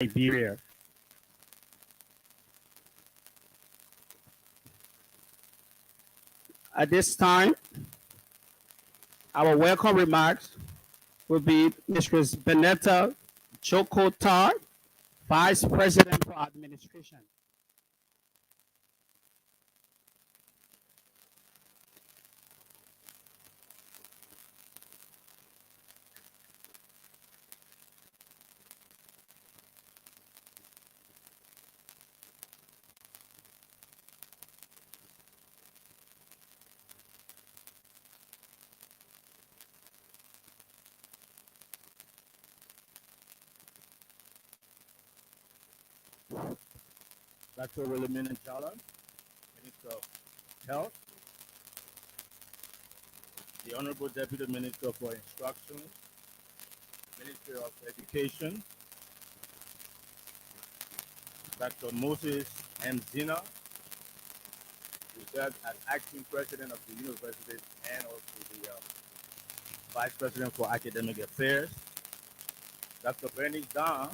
Liberia. At this time, our welcome remarks will be Mistress Benetta Jokotar, Vice President for Administration. Dr. William Chala, Minister of Health, the Honorable Deputy Minister for Instruction, Ministry of Education, Dr. Moses M. Zina, who serves as acting president of the university and also the vice president for academic affairs, Dr. Bernie Zahn,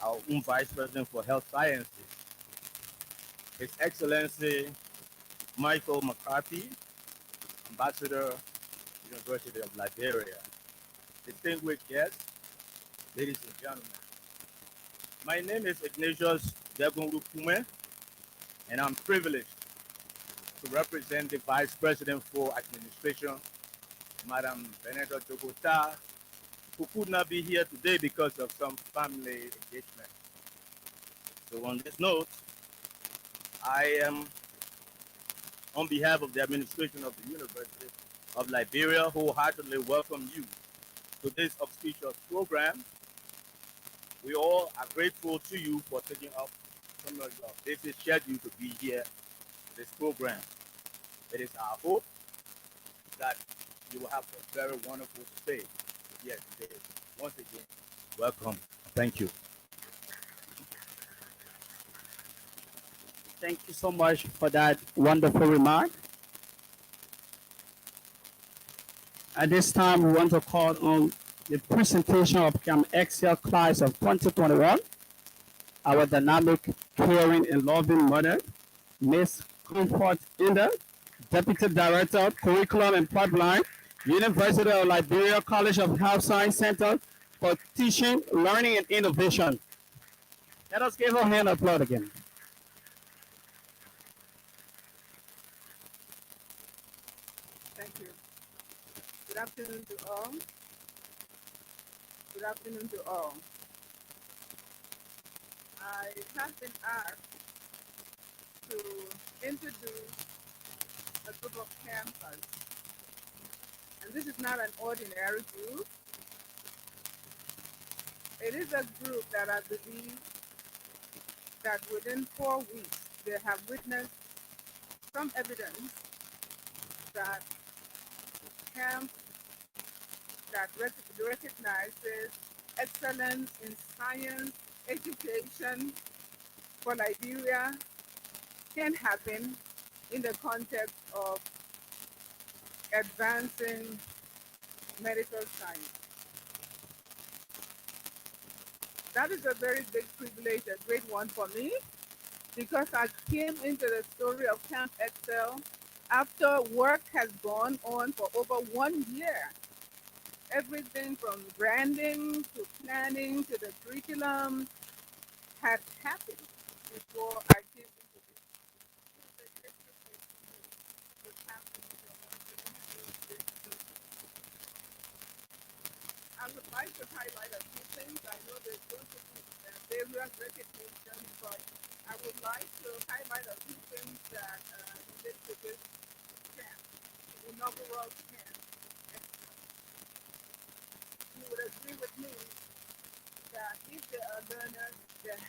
our own vice president for health sciences, His Excellency Michael McCarthy, Ambassador, University of Liberia, distinguished guests, ladies and gentlemen. My name is Ignatius Degunrukume, and I'm privileged to represent the Vice President for Administration, Madam Benetta Jogota, who could not be here today because of some family engagement. So on this note, I am, on behalf of the administration of the University of Liberia, wholeheartedly welcome you to this auspicious program. We all are grateful to you for taking up some of your busy schedule to be here for this program. It is our hope that you will have a very wonderful stay here today. Once again, welcome. Thank you. Thank you so much for that wonderful remark. At this time, we want to call on the presentation of xSEL class of 2021, our dynamic, caring, and loving mother, Miss Comfort Inda, Deputy Director, Curriculum and Pipeline, University of Liberia College of Health Science Center for Teaching, Learning, and Innovation. Let us give her a hand applaud again. Thank you. Good afternoon to all. Good afternoon to all. I have been asked to introduce a group of campers. And this is not an ordinary group. It is a group that I believe that within 4 weeks they have witnessed some evidence that camp that recognizes excellence in science, education for Liberia can happen in the context of advancing medical science. That is a very big privilege, a great one for me, because I came into the story of Camp xSEL after work has gone on for over 1 year. Everything from branding to planning to the curriculum had happened before I came into this. I would like to highlight a few things. I know there's going to be various recognition, but I would like to highlight a few things that relate to this camp, the inaugural camp. You would agree with me that if there are learners that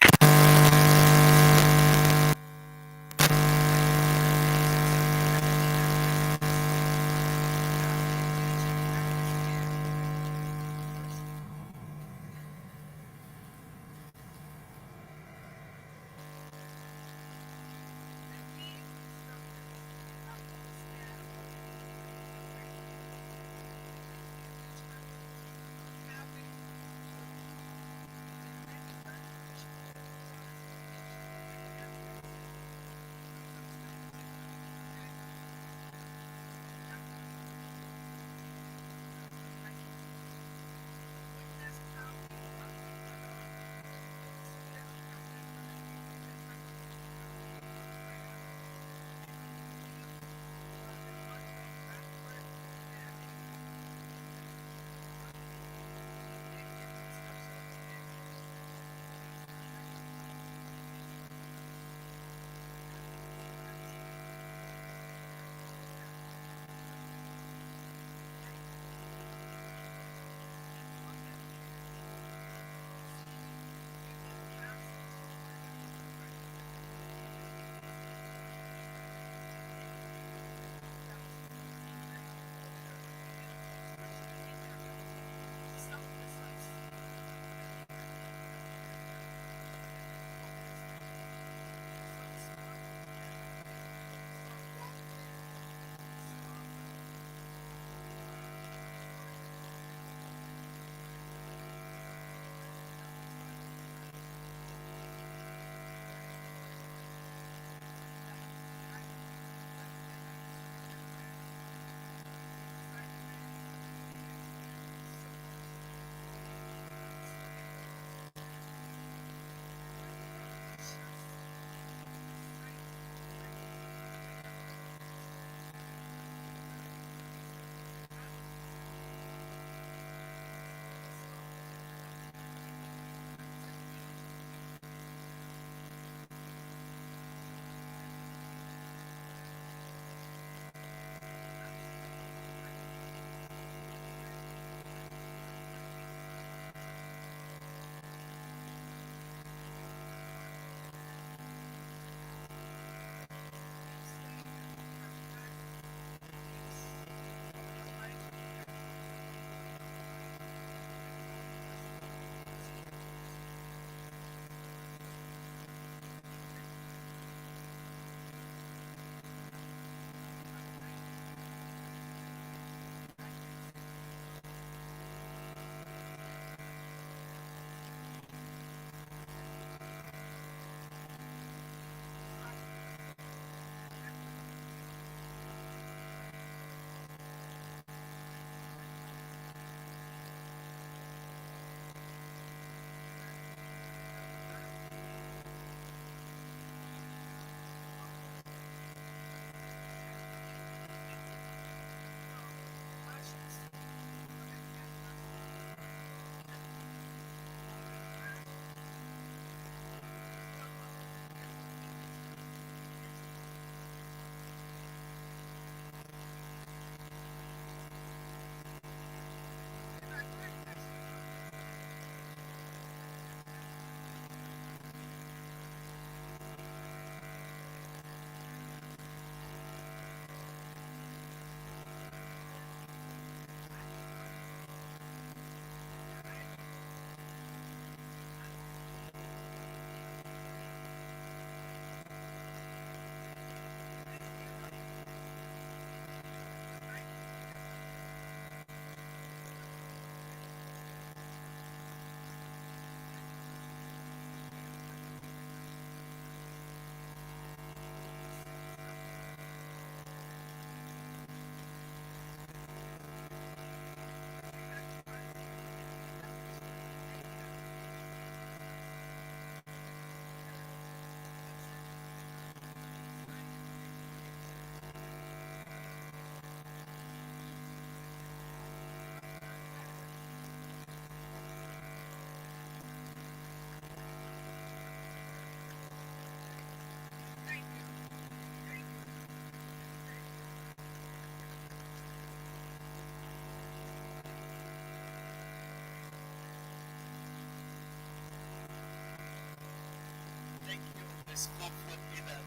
this comfort in that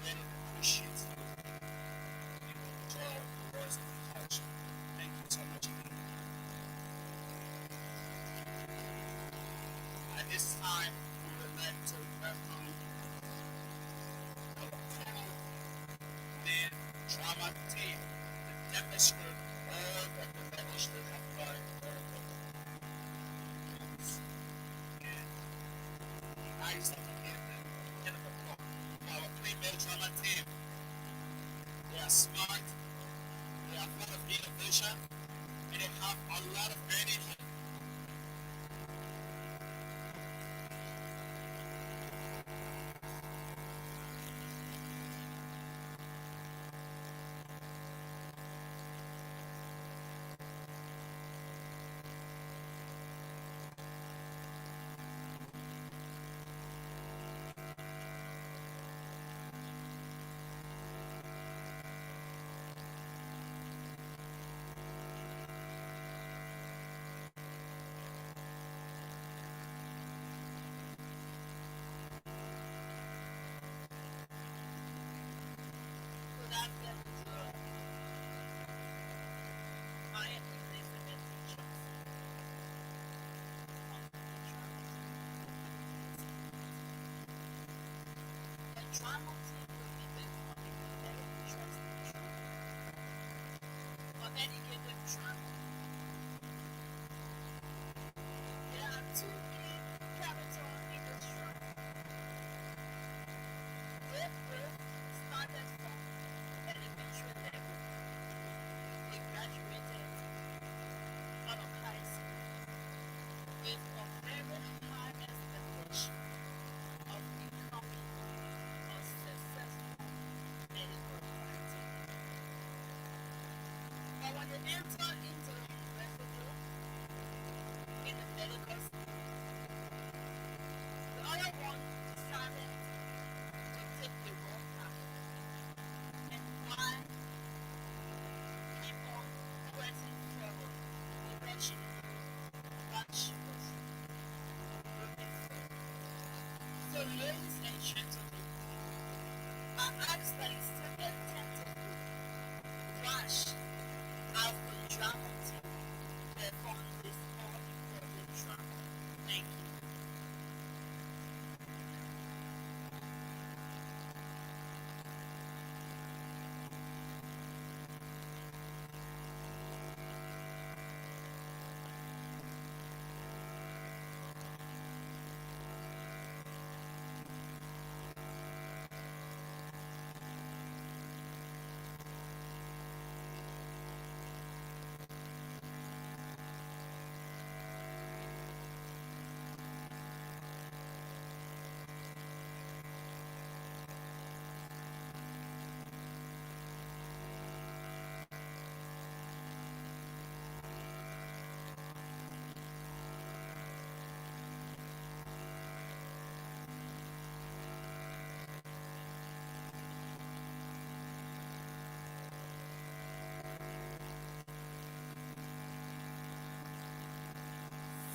let it appreciate you enjoy the words of the culture. Thank you so much again. At this time, we would like to welcome our co-main drama team to demonstrate all of the knowledge they have learned over the years. And I just have to give them a call. Our three-male drama team, they are smart, they are full of innovation, and they have a lot of energy. Ladies and gentlemen, I ask that you still attentively watch as the drama team perform this all-important drama. Thank you.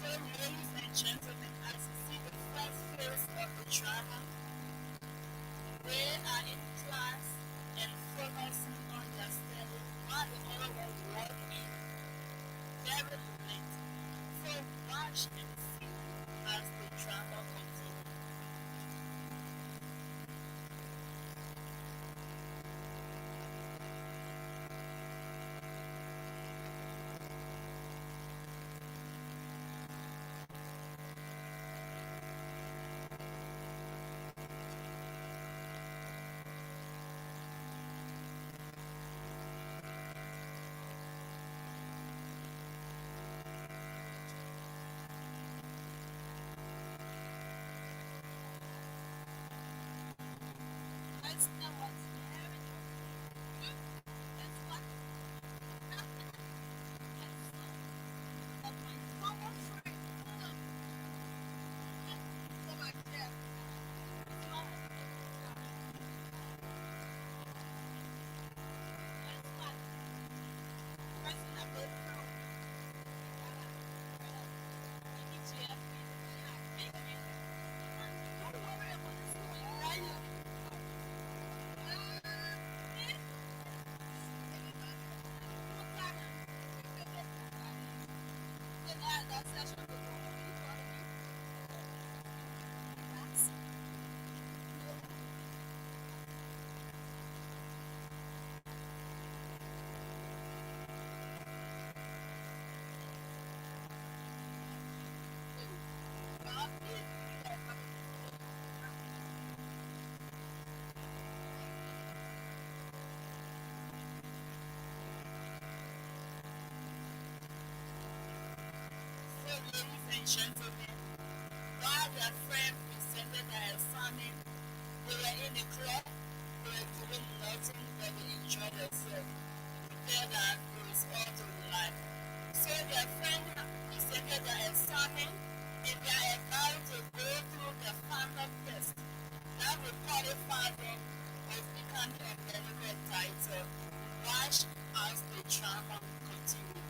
Ladies and gentlemen, as you see the first phase of the drama, they are in class and focusing on their study while the other one working very late. So watch and see as the drama continues. Let's know what's happening. That's what. But my power free. So much there. That's what. Person of this room. Thank you, Jeff. Ladies and gentlemen, while their friend presented their assignment, they were in the club, they were doing nothing but they enjoyed themselves. We felt that it was all to life. So their friend presented their assignment and they are about to go through the final test that will qualify them of becoming a medical title. Watch as the drama continues.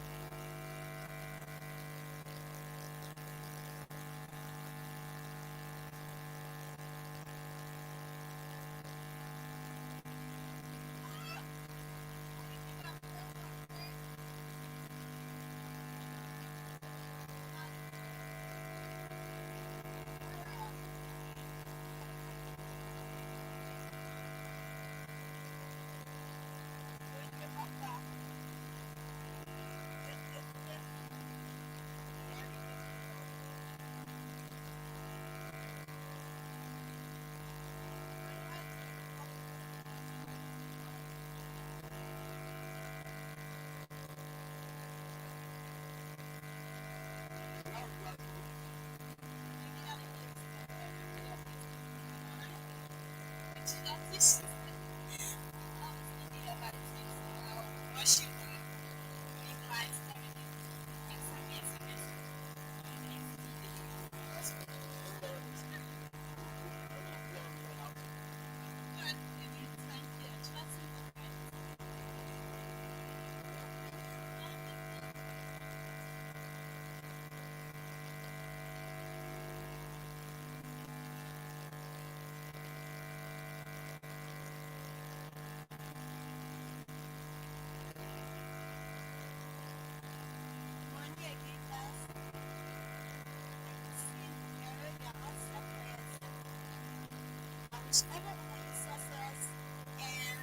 Everyone success and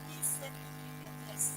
listen to this.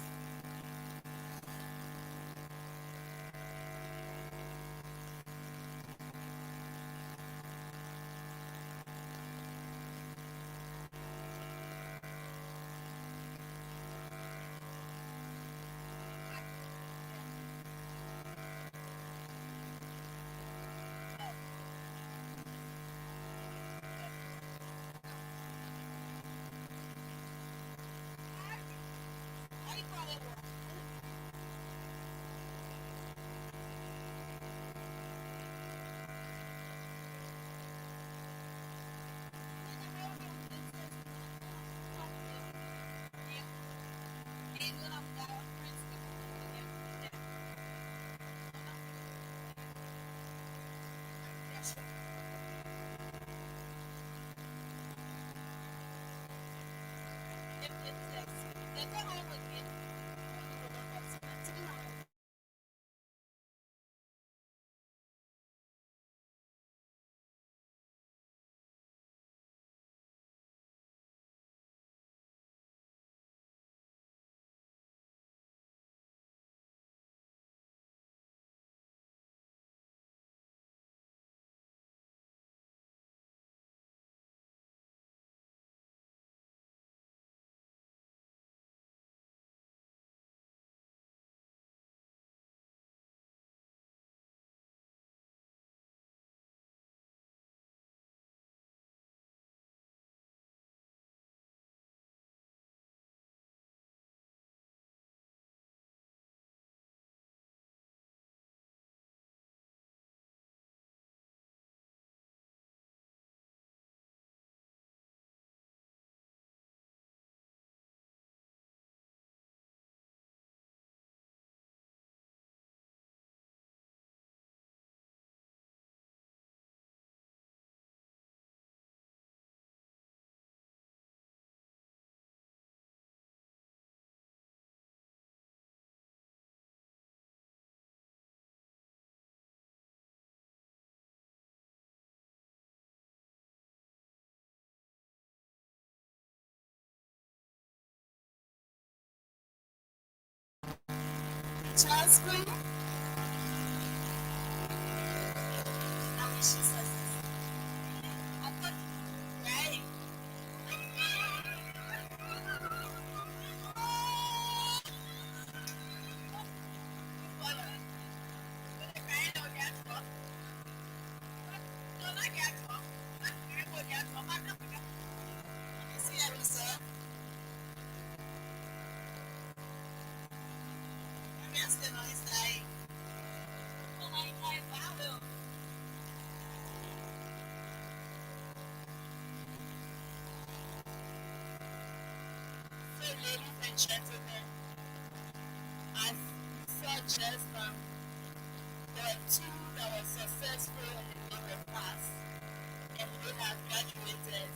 Trust me. I wish you success. I thought, right? Ladies and gentlemen, as we saw just now, there are two that were successful in the past, and they have graduated,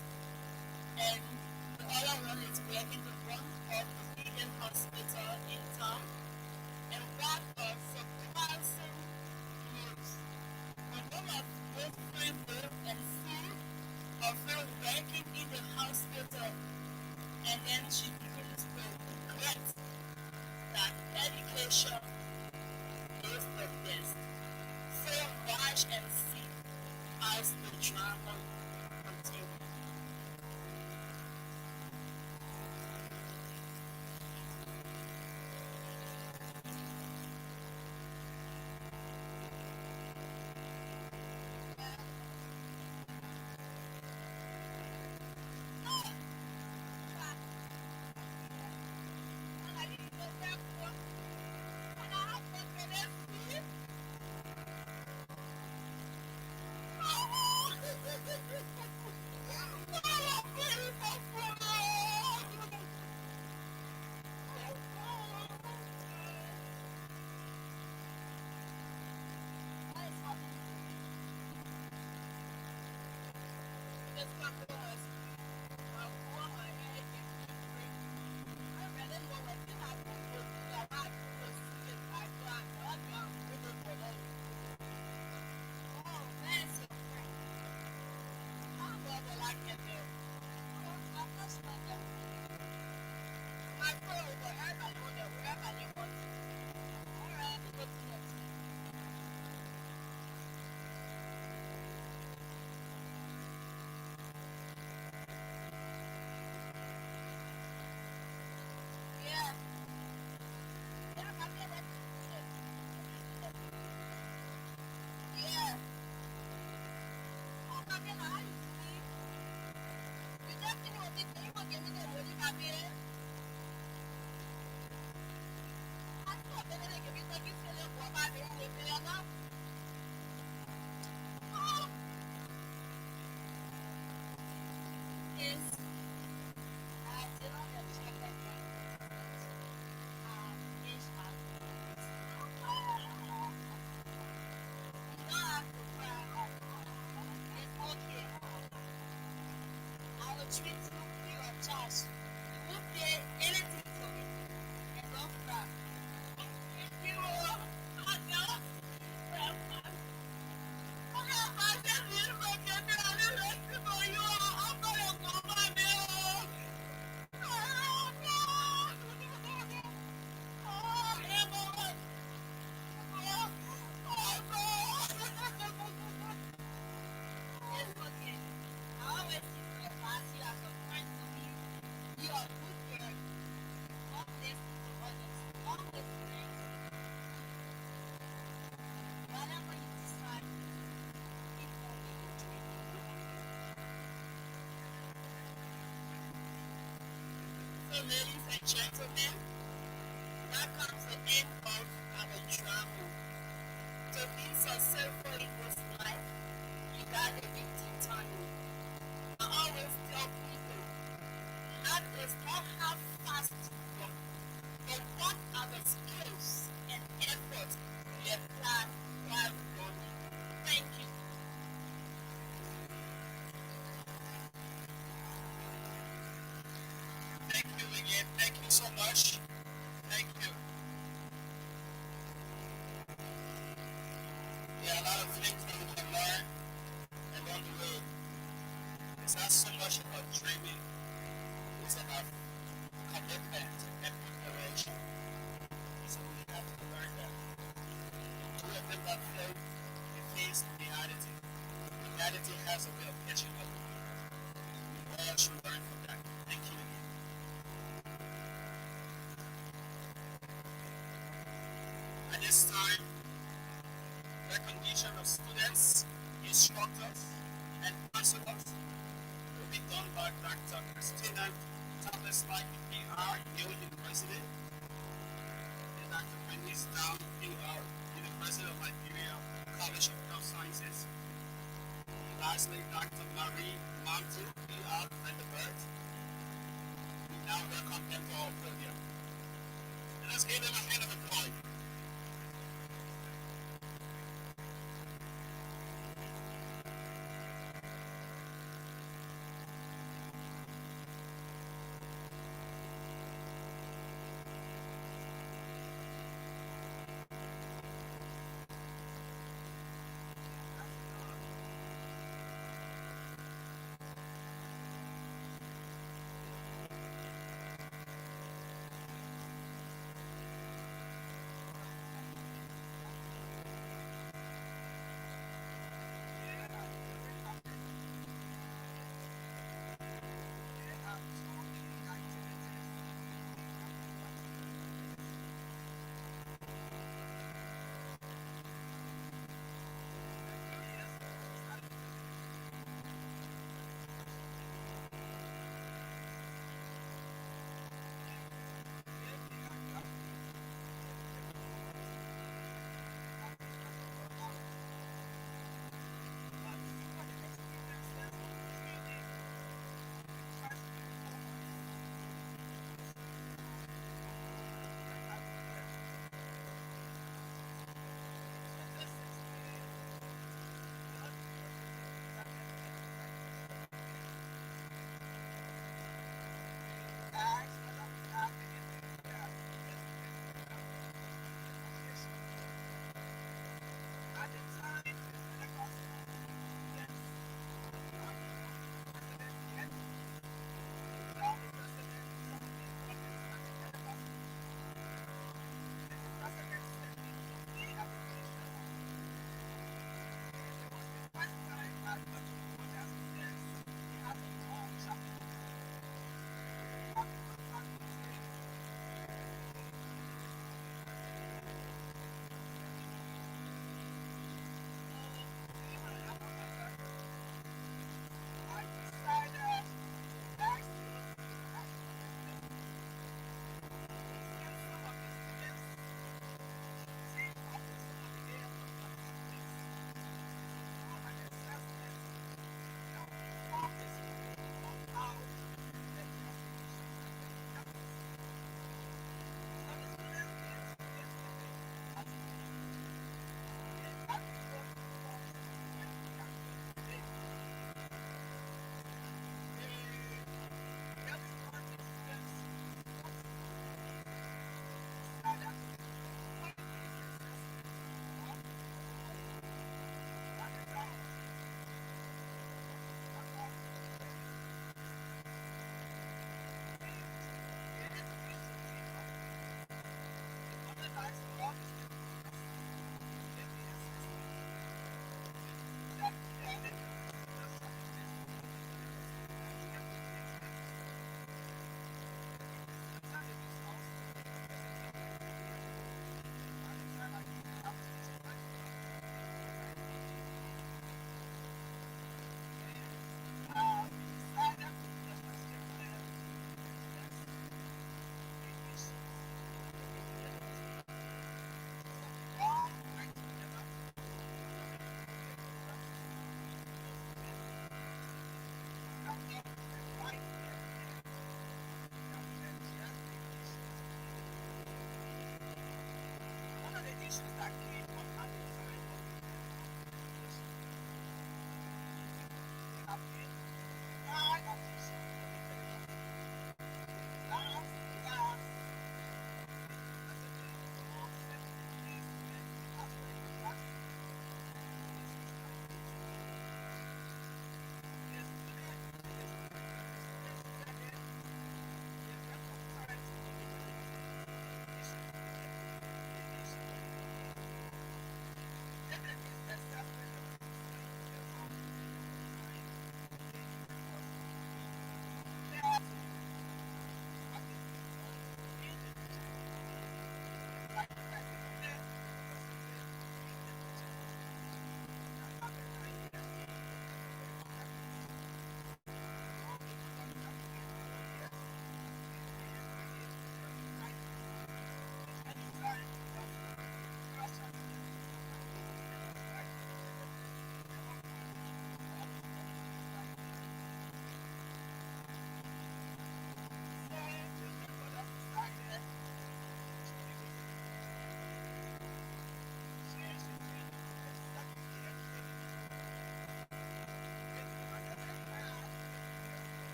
and the other one is working to run of the vegan hospital in town, and what a surprising news. When one of those friends go and see of her working in the hospital, and then she begins to regret that education is the best. So watch and see as the drama continues. Treat you free of charge. You won't pay anything for it. And don't cry. Thank you. So, ladies and gentlemen, that comes the end of our drama. To be successful in this life, you gotta be determined. I always tell people, life is not how fast you run, but what are the skills and effort you apply while running. Thank you. Thank you again. Thank you so much. Thank you. Yeah, a lot of things that we can learn along the way. It's not so much about dreaming. It's about commitment and preparation. So we have to learn that. To live that faith, it feeds reality. Reality has a way of catching up with you. We all should learn from that. Thank you again. At this time, recognition of students, instructors, Dr. Christina Thomas like PR, Yale University, and Dr. Bernice Down, PR, University of Liberia, College of Health Sciences. Lastly, Dr. Marie Mantu, PR, Vanderbilt. We now welcome them to our podium. And let's give them a hand of applause.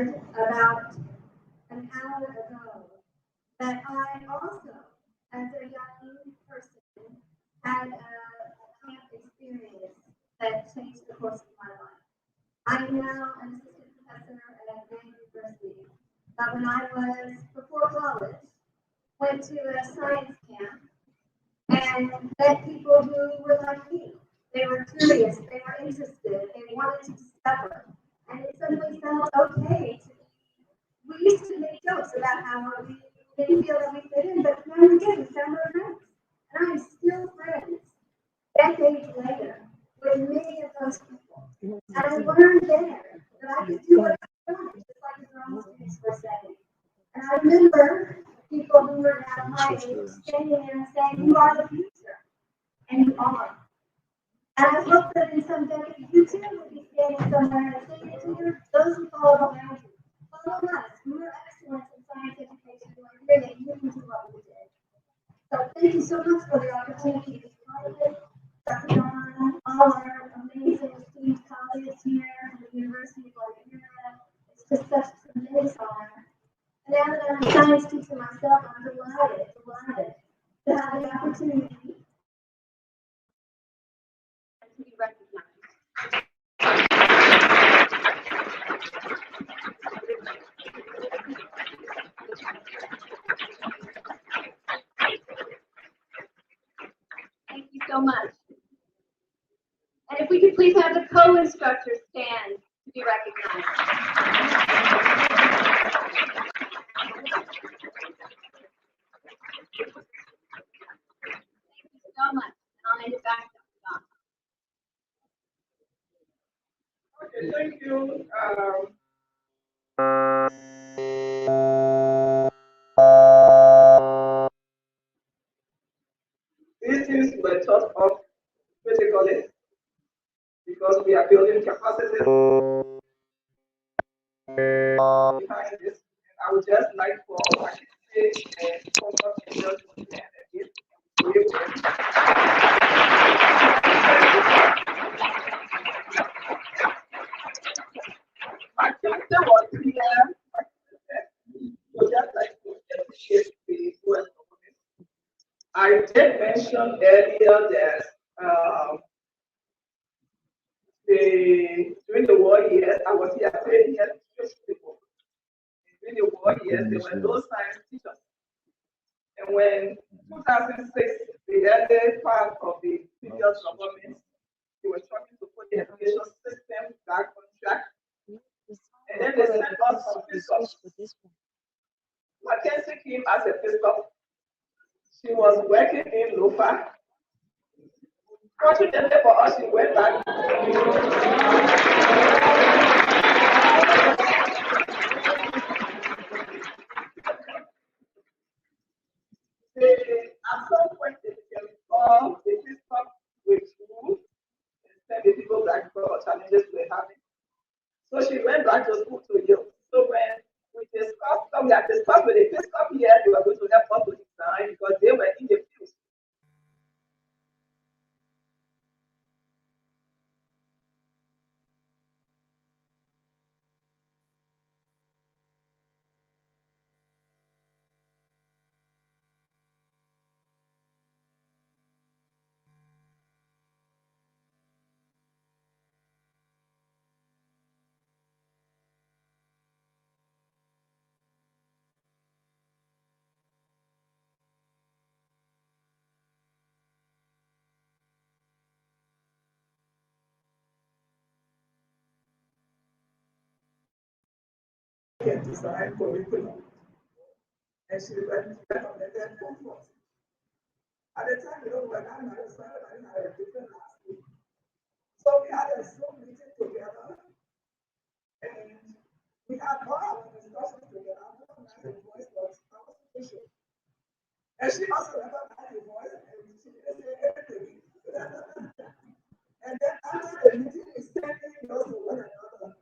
shared about an hour ago that I also, as a young person, had a camp experience that changed the course of my life. I'm now an assistant professor at Liberia University, but when I was before college, went to a science camp and met people who were like me. They were curious, they were interested, they wanted to discover, and it suddenly felt okay to be. We used to make jokes about how we didn't feel that we fit in, but now we did. We found our friends, and I'm still friends decades later with many of those people. And I learned there that I could do what I wanted, just like the drama students were saying. And I remember people who were now my age standing there and saying, "You are the future," and you are. And I hope that in some decade you too will be standing somewhere and saying to those who follow around you, follow us, we were excellent in science education, we're here that you can do what we did. So thank you so much for the opportunity to be part of it. Dr. Don, all our amazing esteemed colleagues here at the University of Liberia. It's just such a tremendous honor. And now that I'm a science teacher myself, I'm delighted to have the opportunity to be recognized. Thank you so much. And if we could please have the co-instructors stand to be recognized. Thank you so much. And I'll hand it back to Dr. Don. Okay, thank you. These things were taught of critically because we are building capacity behind this. And I would just like for participants and focus and just to stand again. My character was here. So just like to appreciate the US government. I did mention earlier that during the war years, I was here 10 years people. During the war years, there were no science teachers. And when 2006, the early part of the previous government, they were trying to put the education system back on track. And then they sent us some fiscals. Mackenzie came as a fiscal. She was working in Lofa. Fortunately for us, she went back. At some point, they can call the fiscal with school and send the people back for challenges we're having. So she went back to school to Yale. So when we discussed, we had discussed with the fiscal here, they were going to help us with design because they were in the field. Can design curriculum. And she went on the then comfort. At the time, when I had a son, I had a different last week. So we had a Zoom meeting together, and we had all our discussions together. I don't know the voice was conversation. And she also recognized the voice, and she didn't say anything. And then after the meeting, we sent emails to one another.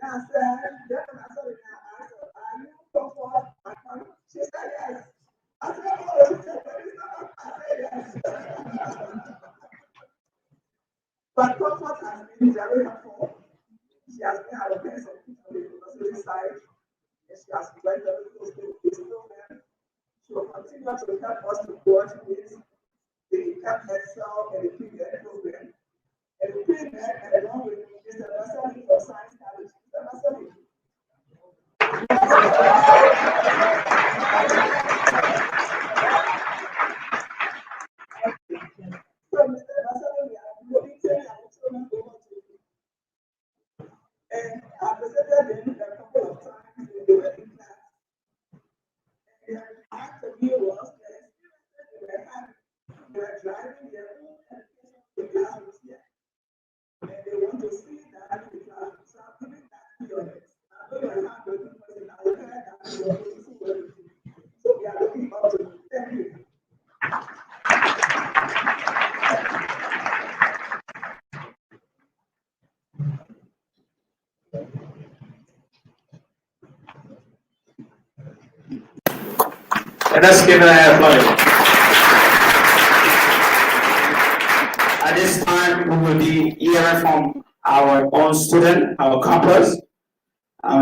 And I said, then when I saw it, I asked her, "Are you comfortable?" She said yes. I said, "Oh," she said, "But it's not." I said yes. But comfort has been very helpful. She has been our best of people. on the university side, and she has joined the program. She will continue to help us to coordinate the xSEL and the pre-med program. And the pre-med, along with Mr. Masani for Science College. Mr. Masani. So, Mr. Masani, we are moving to our children over to you. And I presented them a couple of times in the wedding class. And after me was the experiences they were having. They were driving their own education to the classrooms here. And they want to see that in the classroom. So I'm giving that to your next. I know you're not working for it. I will hear that you are going to work with you. So we are looking up to you. Thank you. Let us give an applause. At this time, we will be hearing from our own student, our campus,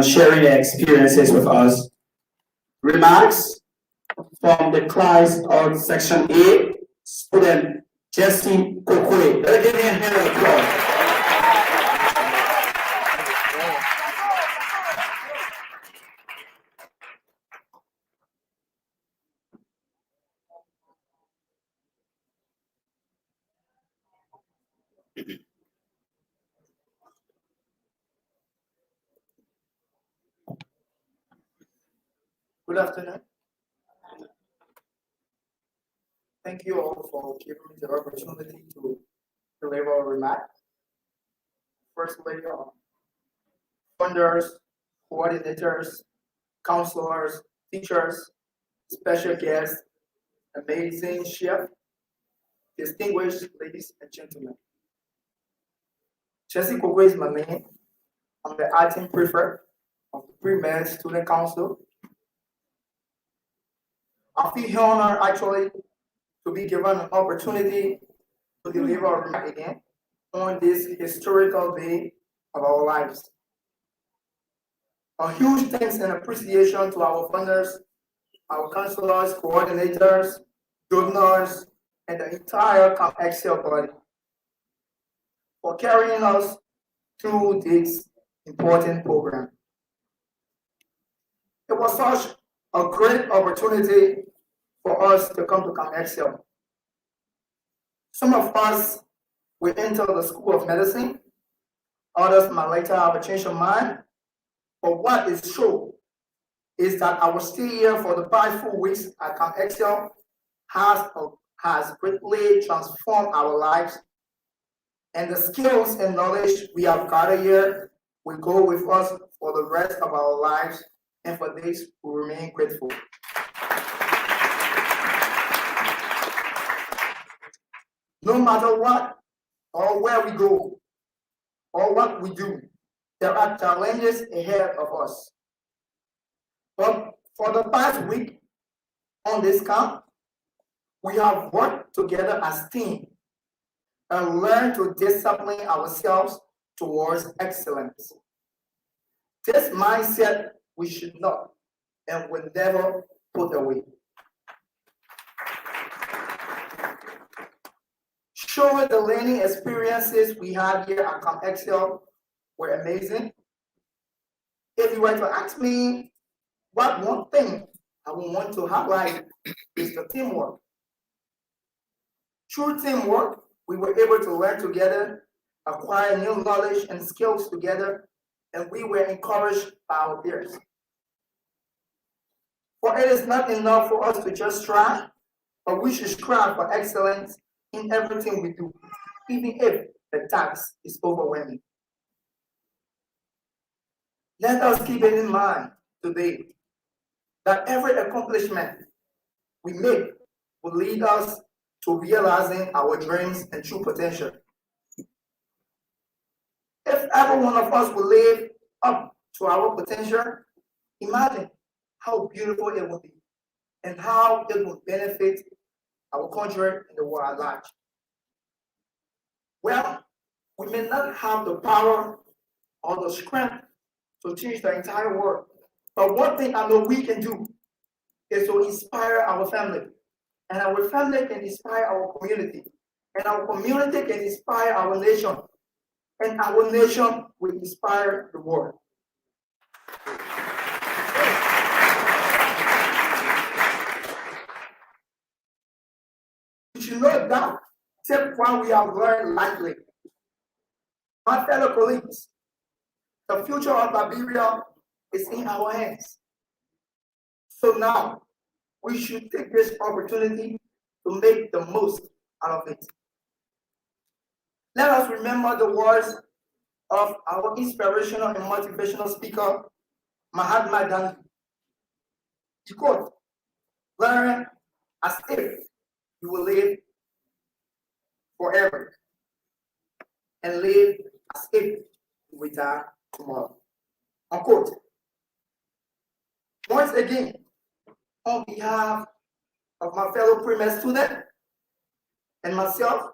sharing their experiences with us. Remarks from the class of Section A, student Jesse Kokwe. Let's give him a hand of applause. Good afternoon. Thank you all for giving me the opportunity to deliver a remark. Firstly, funders, coordinators, counselors, teachers, special guests, amazing chef, distinguished ladies and gentlemen. Jesse Kokwe is my name. I'm the acting prefect of the Pre-Med Student Council. I feel honored actually to be given an opportunity to deliver a remark again on this historical day of our lives. A huge thanks and appreciation to our funders, our counselors, coordinators, donors, and the entire xSEL body for carrying us through this important program. It was such a great opportunity for us to come to xSEL. Some of us will enter the School of Medicine, others might later have a change of mind, but what is true is that our stay here for the past 4 weeks at xSEL has greatly transformed our lives, and the skills and knowledge we have gathered here will go with us for the rest of our lives, and for this we remain grateful. No matter what or where we go or what we do, there are challenges ahead of us. But for the past week on this camp, we have worked together as a team and learned to discipline ourselves towards excellence. This mindset we should not and will never put away. Sure, the learning experiences we had here at xSEL were amazing. If you were to ask me what one thing I would want to highlight is the teamwork. Through teamwork, we were able to learn together, acquire new knowledge and skills together, and we were encouraged by our peers. For it is not enough for us to just strive, but we should strive for excellence in everything we do, even if the task is overwhelming. Let us keep it in mind today that every accomplishment we make will lead us to realizing our dreams and true potential. If every one of us will live up to our potential, imagine how beautiful it will be and how it will benefit our country and the world at large. Well, we may not have the power or the strength to change the entire world. But one thing I know we can do is to inspire our family. And our family can inspire our community. And our community can inspire our nation. And our nation will inspire the world. You should know that step one we have learned lightly. My fellow colleagues, the future of Liberia is in our hands. So now, we should take this opportunity to make the most out of it. Let us remember the words of our inspirational and motivational speaker, Mahatma Gandhi. To quote, learn as if you will live forever, and live as if you will die tomorrow. Unquote. Once again, on behalf of my fellow pre-med student and myself,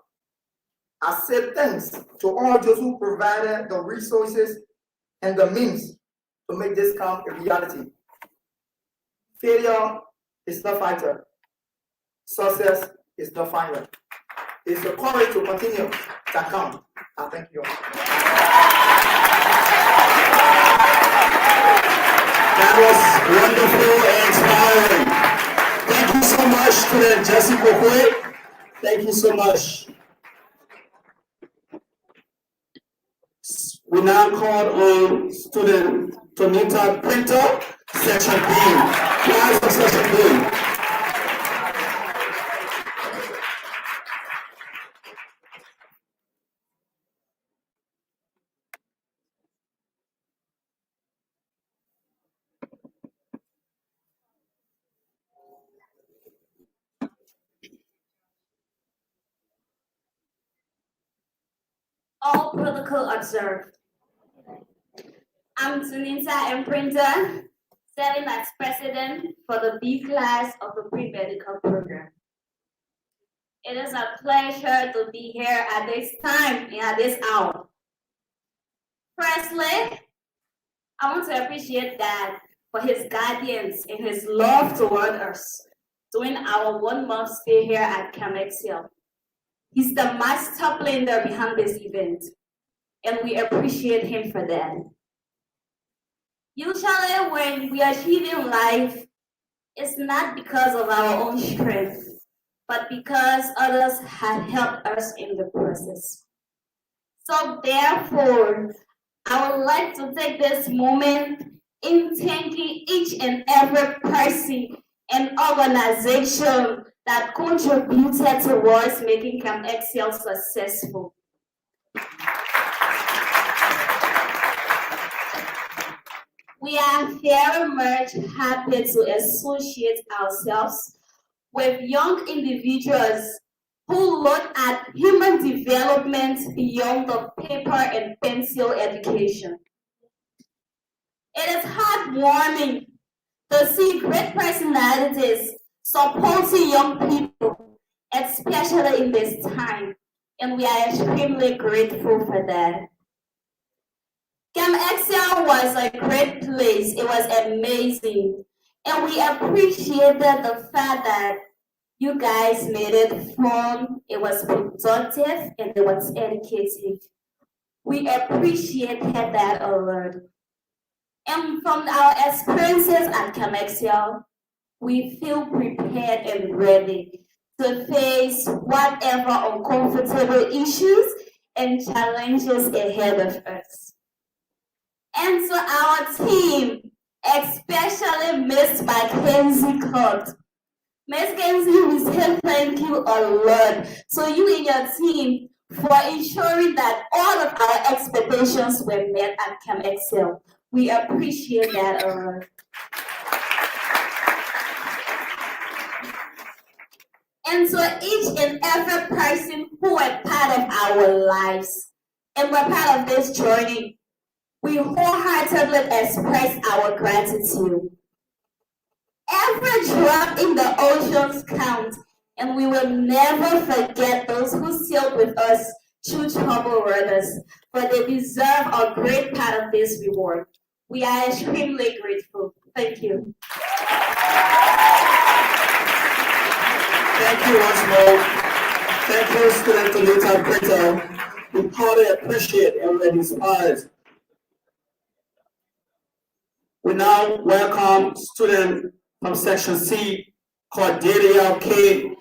I say thanks to all those who provided the resources and the means to make this come a reality. Failure is not final. Success is not final. It's the courage to continue that count. I thank you all. That was wonderful and inspiring. Thank you so much, student Jesse Kokwe. Thank you so much. We now call on student Tonita Printer, section B. Class of section B. All protocol observed. I'm Tunisa Imprinter, serving as president for the B class of the pre-medical program. It is a pleasure to be here at this time and at this hour. Firstly, I want to appreciate Dad for his guidance and his love toward us during our 1 month stay here at xSEL. He's the master planner behind this event, and we appreciate him for that. Usually when we achieve in life, it's not because of our own strength, but because others have helped us in the process. So therefore, I would like to take this moment in thanking each and every person and organization that contributed towards making xSEL successful. We are very much happy to associate ourselves with young individuals who look at human development beyond the paper and pencil education. It is heartwarming to see great personalities supporting young people, especially in this time, and we are extremely grateful for that. xSEL was a great place. It was amazing, and we appreciated the fact that you guys made it fun, it was productive, and it was educative. We appreciated that a lot. And from our experiences at xSEL, we feel prepared and ready to face whatever uncomfortable issues and challenges ahead of us. And to our team, especially Miss Mackenzie Court. Miss Kenzie, we say thank you a lot to you and your team for ensuring that all of our expectations were met at xSEL. We appreciate that a lot. And to each and every person who were part of our lives and were part of this journey, we wholeheartedly express our gratitude. Every drop in the oceans counts, and we will never forget those who sailed with us through troubled waters, for they deserve a great part of this reward. We are extremely grateful. Thank you. Thank you once more. Thank you, student Anita Brito. We highly appreciate and we're inspired. We now welcome student from section C, Cordelia K.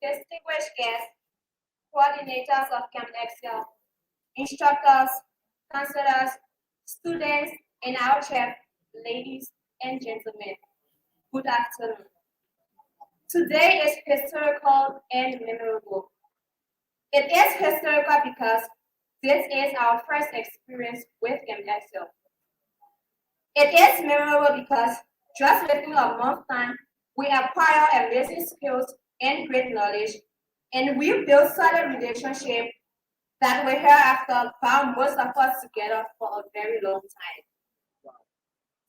Distinguished guests, coordinators of Camp xSEL, instructors, counselors, students, and our chef, ladies and gentlemen, good afternoon. Today is historical and memorable. It is historical because this is our first experience with Camp xSEL. It is memorable because just within a month's time, we acquire amazing skills and great knowledge, and we build solid relationships that will hereafter bound most of us together for a very long time.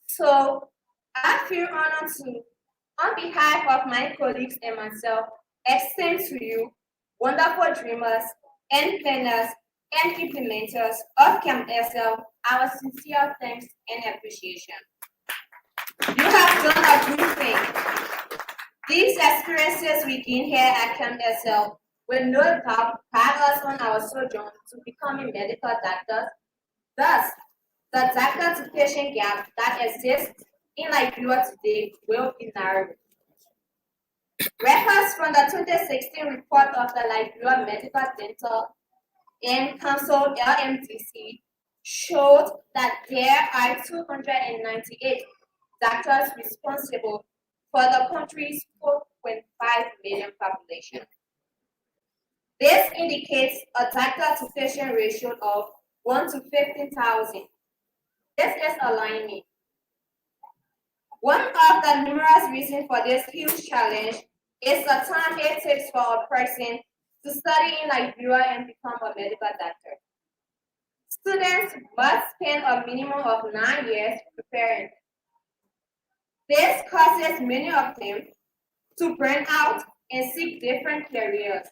So I feel honored to, on behalf of my colleagues and myself, extend to you, wonderful dreamers and planners and implementers of Camp xSEL, our sincere thanks and appreciation. You have done a good thing. These experiences we gain here at Camp xSEL will no doubt guide us on our sojourn to becoming medical doctors. Thus, the doctor-to-patient gap that exists in Liberia today will be narrowed. Records from the 2016 report of the Liberia Medical Dental and Council (LMDC) showed that there are 298 doctors responsible for the country's 4.5 million population. This indicates a doctor-to-patient ratio of 1 to 15,000. This is alarming. One of the numerous reasons for this huge challenge is the time it takes for a person to study in Liberia and become a medical doctor. Students must spend a minimum of 9 years preparing. This causes many of them to burn out and seek different careers.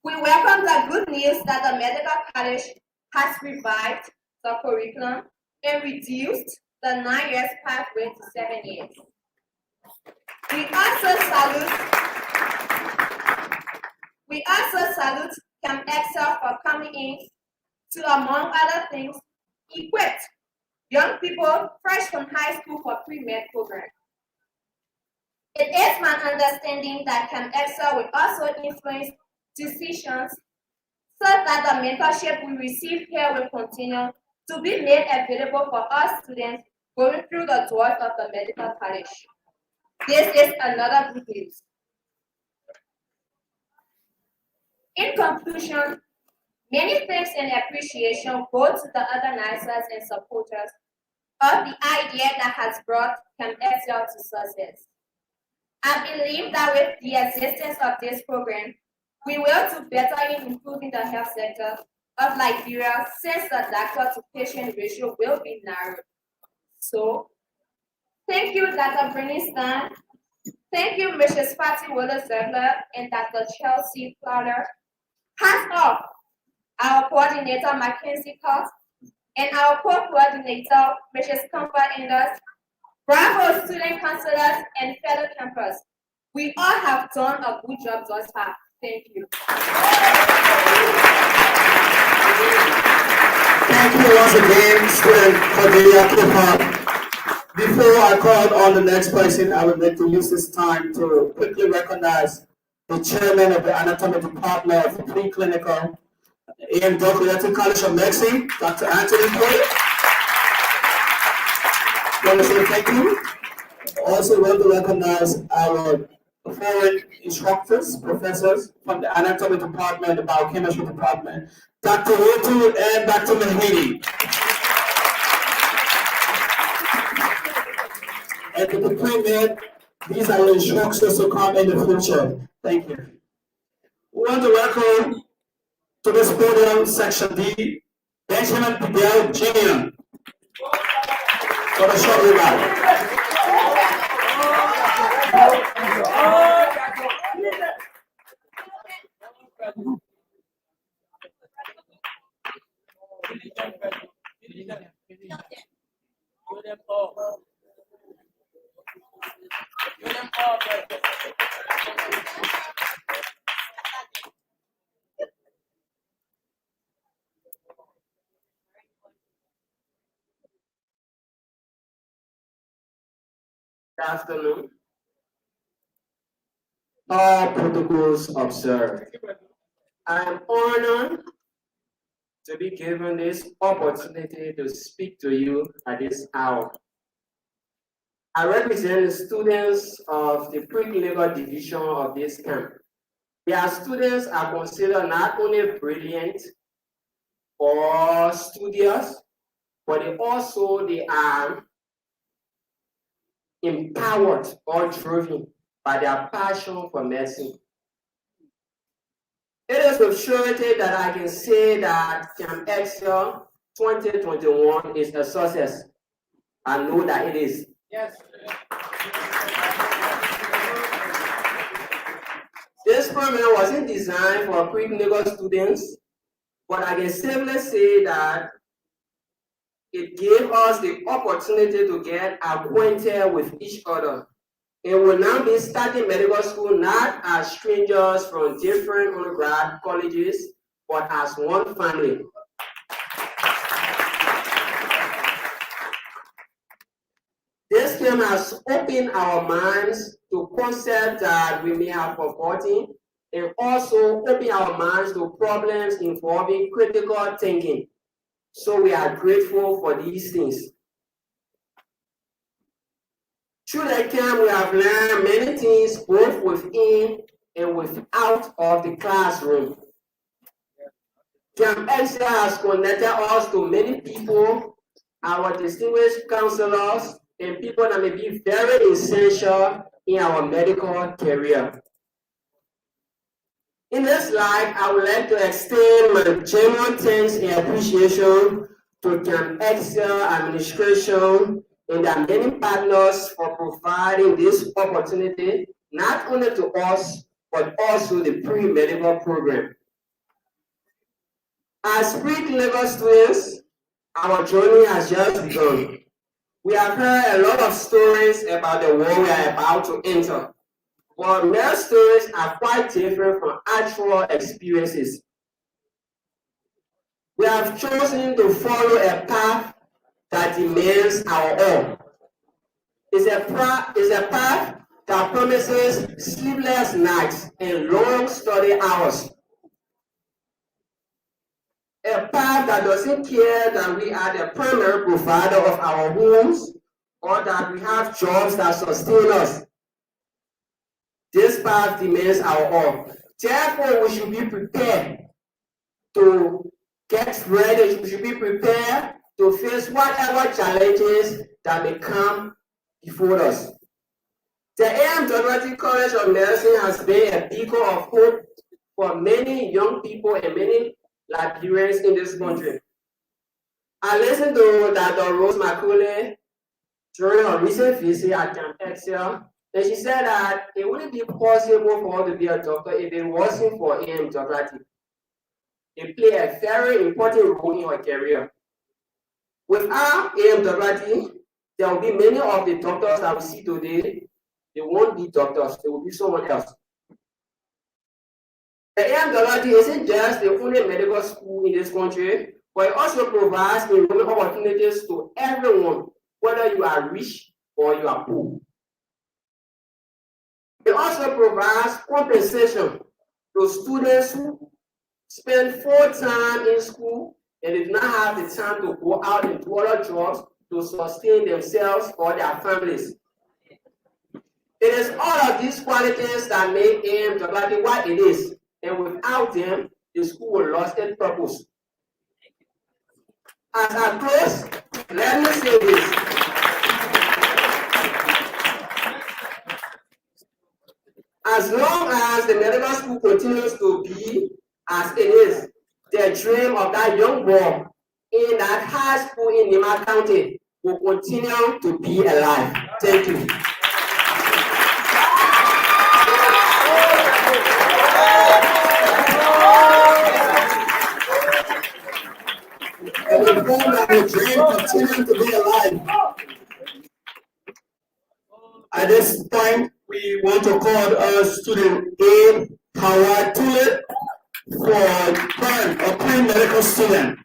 We welcome the good news that the medical college has revived the curriculum and reduced the 9 years pathway to 7 years. We also salute Camp xSEL for coming in to, among other things, equip young people fresh from high school for pre-med program. It is my understanding that Camp xSEL will also influence decisions so that the mentorship we receive here will continue to be made available for all students going through the doors of the medical college. This is another good news. In conclusion, many thanks and appreciation go to the organizers and supporters of the idea that has brought Camp xSEL to success. I believe that with the existence of this program, we will do better in improving the health sector of Liberia since the doctor-to-patient ratio will be narrowed. So, thank you, Dr. Bernstein. Thank you, Mrs. Fatty Willer-Zegler and Dr. Chelsea Fowler. Hands off, our coordinator, Mackenzie Cox, and our co-coordinator, Mrs. Comfort Anders. Bravo, student counselors and fellow campers. We all have done a good job thus far. Thank you. Thank you once again, student Cordelia K. Before I call on the next person, I would like to use this time to quickly recognize the chairman of the anatomy department of the preclinical AMD College of Medicine, Dr. Anthony Boyd. I want to say thank you. Also want to recognize our foreign instructors, professors from the anatomy department, the biochemistry department, Dr. Rotu and Dr. Mahidi. And to the pre-med, these are the instructors to come in the future. Thank you. We want to welcome to this podium, Section D, Benjamin Fidel Jr. for the short remark. Good afternoon. All protocols observed. I am honored to be given this opportunity to speak to you at this hour. I represent the students of the pre-clinical division of this camp. Their students are considered not only brilliant or studious, but they are empowered or driven by their passion for medicine. It is with surety that I can say that Camp xSEL 2021 is a success. I know that it is. Yes. This program wasn't designed for pre-clinical students, but I can safely say that it gave us the opportunity to get acquainted with each other. And will now be starting medical school not as strangers from different undergrad colleges, but as one family. This camp has opened our minds to concepts that we may have forgotten, and also opened our minds to problems involving critical thinking. So we are grateful for these things. Through the camp, we have learned many things both within and without of the classroom. Camp xSEL has connected us to many people, our distinguished counselors, and people that may be very essential in our medical career. In this light, I would like to extend my genuine thanks and appreciation to Camp xSEL administration and their many partners for providing this opportunity, not only to us, but also the pre-medical program. As pre-clinical students, our journey has just begun. We have heard a lot of stories about the world we are about to enter, but their stories are quite different from actual experiences. We have chosen to follow a path that demands our all. It's a path that promises sleepless nights and long study hours. A path that doesn't care that we are the primary provider of our homes or that we have jobs that sustain us. This path demands our all. Therefore, we should be prepared to get ready. We should be prepared to face whatever challenges that may come before us. The AMD College of Medicine has been a beacon of hope for many young people and many Liberians in this country. I listened to Dr. Rose Macaulay during her recent visit at Camp xSEL, and she said that it wouldn't be possible for her to be a doctor if it wasn't for AMD. It played a very important role in her career. Without AMD, there will be many of the doctors that we see today. They won't be doctors, they will be someone else. The AMD isn't just the only medical school in this country, but it also provides enrollment opportunities to everyone, whether you are rich or you are poor. It also provides compensation to students who spend full time in school and did not have the time to go out and do other jobs to sustain themselves or their families. It is all of these qualities that make AMD what it is, and without them, the school will lose its purpose. As I close, let me say this. As long as the medical school continues to be as it is, the dream of that young boy in that high school in Nima County will continue to be alive. Thank you. And we hope that the dream continues to be alive. At this point, we want to call student A. Howard Tule for a pre-medical student.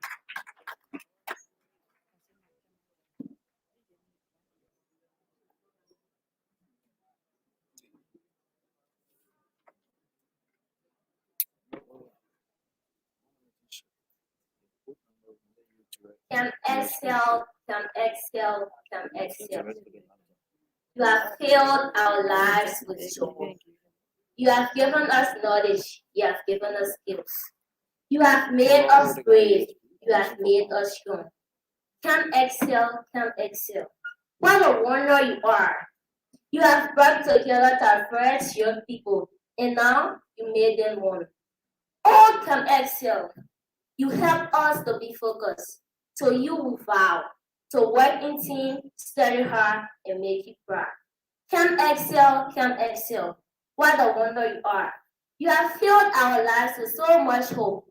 Can xSEL, can xSEL, can xSEL. You have filled our lives with joy. You have given us knowledge. You have given us skills. You have made us brave. You have made us strong. Can xSEL, can xSEL. What a wonder you are. You have brought together diverse young people, and now you made them one. All can xSEL. You help us to be focused. So you will vow to work in team, study hard, and make it proud. Can xSEL, can xSEL. What a wonder you are. You have filled our lives with so much hope.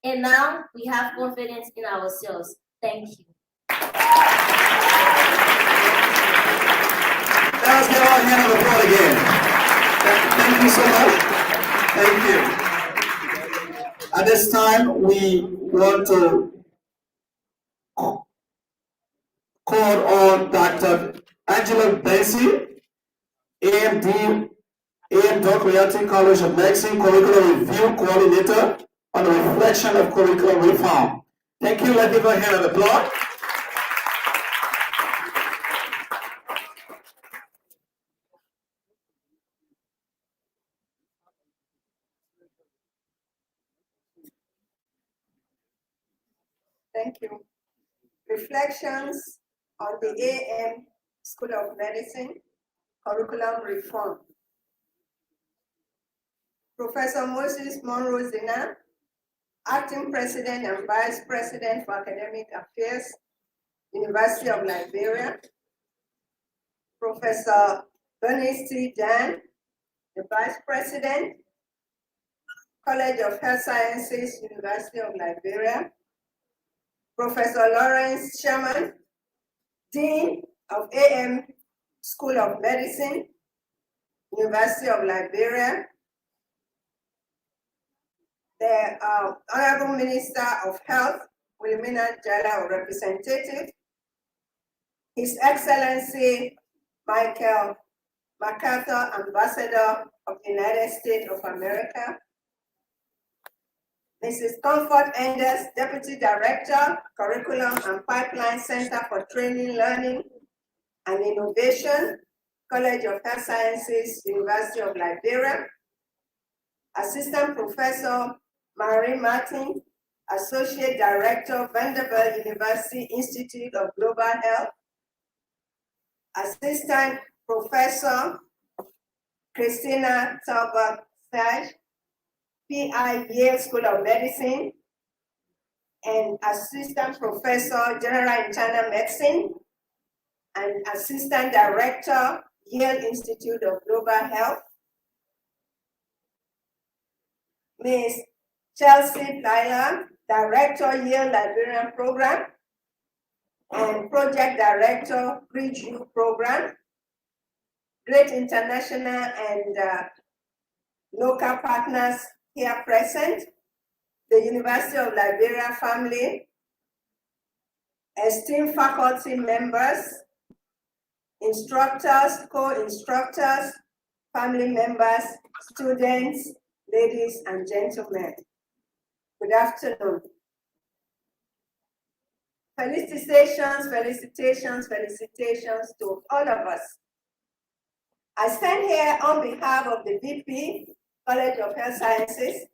And now we have confidence in ourselves. Thank you. Let's give our hand of applause again. Thank you so much. Thank you. At this time, we want to call on Dr. Angela Bensi, AMD College of Medicine Curriculum Review Coordinator on the reflection of curriculum reform. Thank you. Let's give a hand of applause. Thank you. Reflections on the AM School of Medicine curriculum reform. Professor Moses Monroe Zina, Acting President and Vice President for Academic Affairs, University of Liberia. Professor Bernice T. Dan, the Vice President, College of Health Sciences, University of Liberia. Professor Lawrence Sherman, Dean of AM School of Medicine, University of Liberia. The Honorable Minister of Health, Wilhelmina Jala, Representative. His Excellency Michael MacArthur, Ambassador of the United States of America. Mrs. Comfort Enders, Deputy Director, Curriculum and Pipeline Center for Training, Learning, and Innovation, College of Health Sciences, University of Liberia. Assistant Professor Marie Martin, Associate Director, Vanderbilt University Institute of Global Health. Assistant Professor Christina Talbot-Sage, PI, Yale School of Medicine, and Assistant Professor, General Internal Medicine, and Assistant Director, Yale Institute of Global Health. Ms. Chelsea Tyler, Director, Yale Liberian Program, and Project Director, Bridge U Program. Great international and local partners here present, the University of Liberia family, esteemed faculty members, instructors, co-instructors, family members, students, ladies and gentlemen. Good afternoon. Felicitations, felicitations, felicitations to all of us. I stand here on behalf of the VP, College of Health Sciences,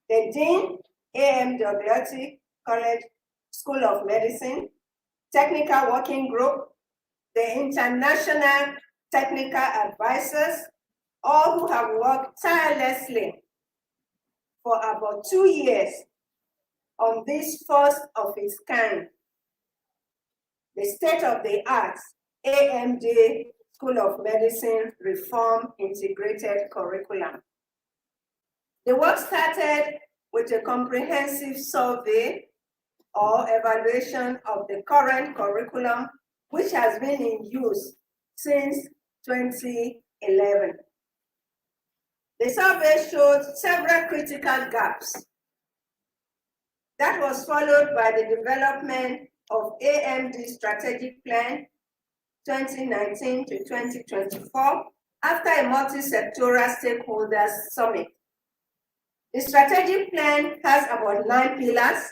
the Dean, AMD College School of Medicine, Technical Working Group, the International Technical Advisors, all who have worked tirelessly for about 2 years on this first of its kind, the state-of-the-art AMD School of Medicine Reform Integrated Curriculum. The work started with a comprehensive survey or evaluation of the current curriculum, which has been in use since 2011. The survey showed several critical gaps. That was followed by the development of AMD Strategic Plan 2019 to 2024 after a multi-sectoral stakeholders summit. The strategic plan has about 9 pillars,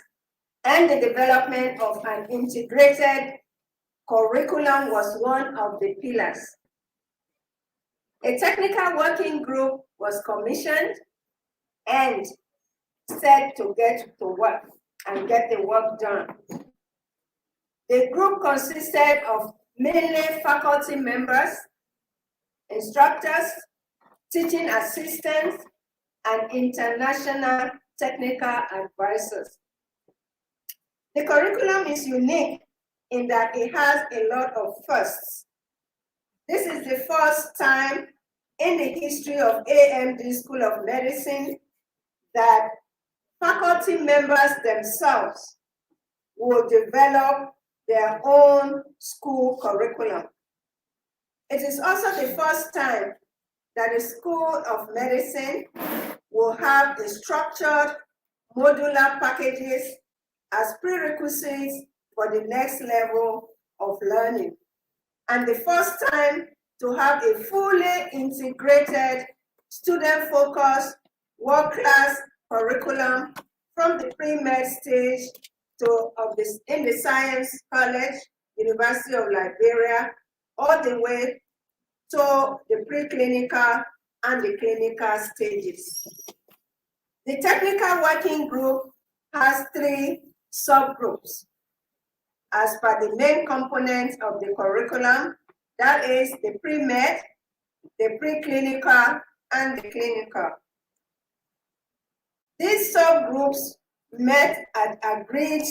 and the development of an integrated curriculum was one of the pillars. A technical working group was commissioned and set to get to work and get the work done. The group consisted of mainly faculty members, instructors, teaching assistants, and international technical advisors. The curriculum is unique in that it has a lot of firsts. This is the first time in the history of AMD School of Medicine that faculty members themselves will develop their own school curriculum. It is also the first time that the School of Medicine will have the structured modular packages as prerequisites for the next level of learning, and the first time to have a fully integrated, student-focused, world-class curriculum from the pre-med stage in the Science College, University of Liberia, all the way to the preclinical and the clinical stages. The technical working group has 3 subgroups as per the main components of the curriculum, that is the pre-med, the preclinical, and the clinical. These subgroups met at agreed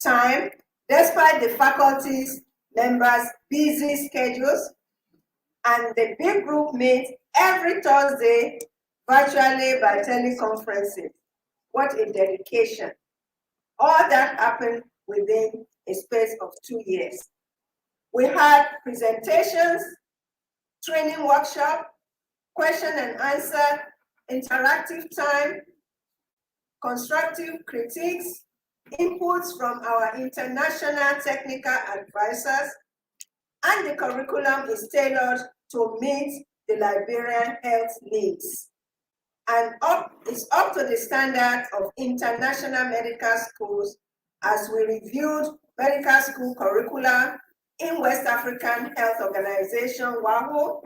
time despite the faculty's members' busy schedules, and the big group meets every Thursday virtually by teleconferences. What a dedication. All that happened within a space of 2 years. We had presentations, training workshop, question and answer, interactive time, constructive critiques, inputs from our international technical advisors, and the curriculum is tailored to meet the Liberian health needs. And it's up to the standard of international medical schools as we reviewed medical school curricula in West African Health Organization, WAHO,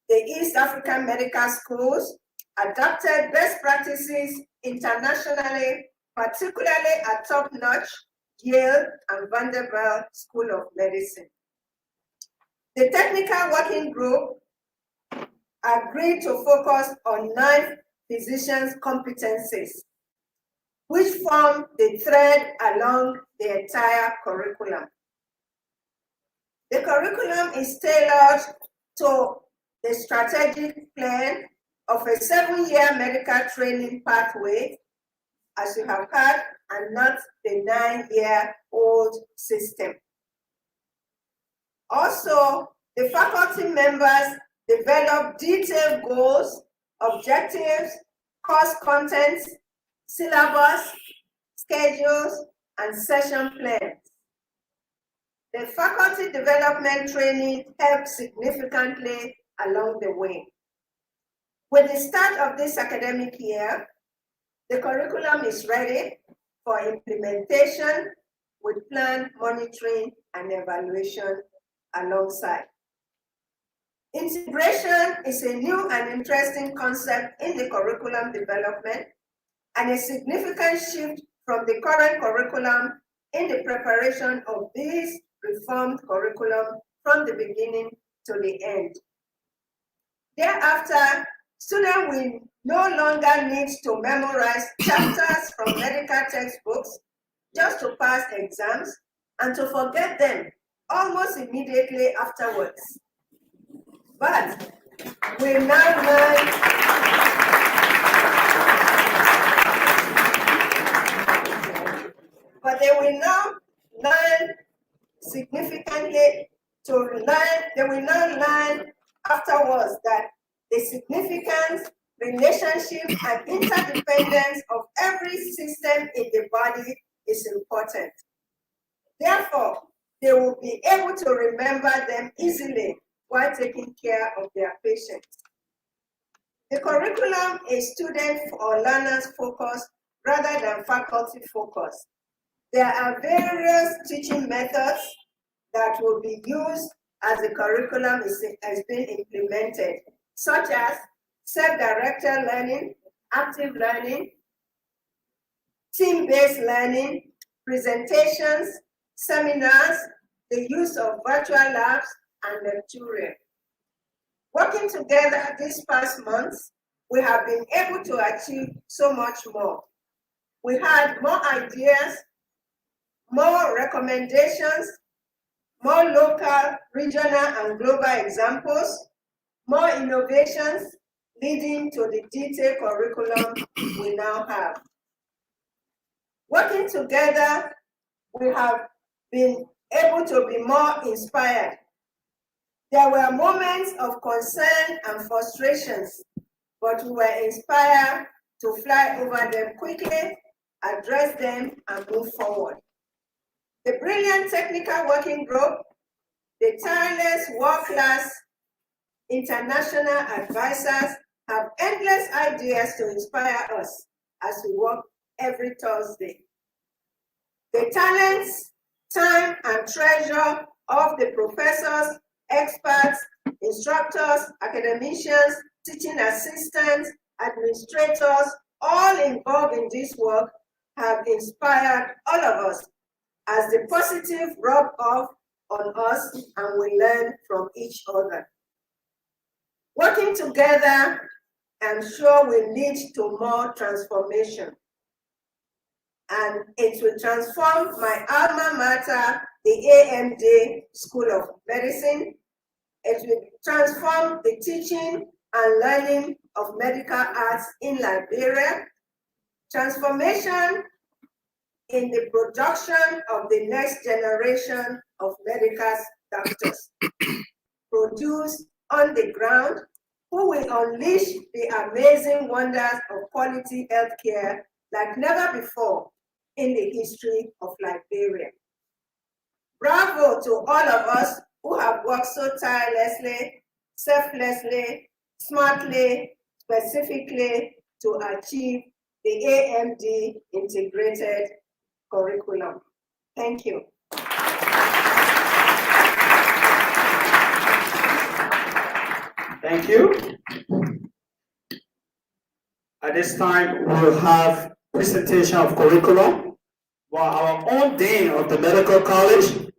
the East African medical schools, adopted best practices internationally, particularly at top-notch Yale and Vanderbilt School of Medicine. The technical working group agreed to focus on 9 physicians' competencies, which form the thread along the entire curriculum. The curriculum is tailored to the strategic plan of a 7-year medical training pathway, as you have heard, and not the 9-year-old system. Also, the faculty members develop detailed goals, objectives, course contents, syllabus, schedules, and session plans. The faculty development training helped significantly along the way. With the start of this academic year, the curriculum is ready for implementation with planned monitoring and evaluation alongside. Integration is a new and interesting concept in the curriculum development and a significant shift from the current curriculum in the preparation of this reformed curriculum from the beginning to the end. Thereafter, Students will no longer need to memorize chapters from medical textbooks just to pass exams and to forget them almost immediately afterwards. But we now learn but they will now learn significantly to learn, they will now learn afterwards that the significance, relationship, and interdependence of every system in the body is important. Therefore, they will be able to remember them easily while taking care of their patients. The curriculum is student or learners focused rather than faculty focused. There are various teaching methods that will be used as the curriculum has been implemented, such as self-directed learning, active learning, team-based learning, presentations, seminars, the use of virtual labs, and lecturing. Working together these past months, we have been able to achieve so much more. We had more ideas, more recommendations, more local, regional, and global examples, more innovations, leading to the detailed curriculum we now have. Working together, we have been able to be more inspired. There were moments of concern and frustrations, but we were inspired to fly over them quickly, address them, and move forward. The brilliant technical working group, the tireless world-class international advisors have endless ideas to inspire us as we work every Thursday. The talents, time, and treasure of the professors, experts, instructors, academicians, teaching assistants, administrators, all involved in this work have inspired all of us as the positive rub off on us, and we learn from each other. Working together, I'm sure will lead to more transformation. And it will transform my alma mater, the AMD School of Medicine. It will transform the teaching and learning of medical arts in Liberia. Transformation in the production of the next generation of medical doctors produced on the ground, who will unleash the amazing wonders of quality healthcare like never before in the history of Liberia. Bravo to all of us who have worked so tirelessly, selflessly, smartly, specifically to achieve the AMD integrated curriculum. Thank you. Thank you. At this time, we'll have presentation of curriculum for our own Dean of the Medical College,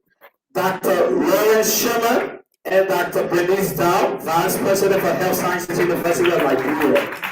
Dr. Lawrence Sherman, and Dr. Bernice Dow, Vice President for Health Sciences, University of Liberia.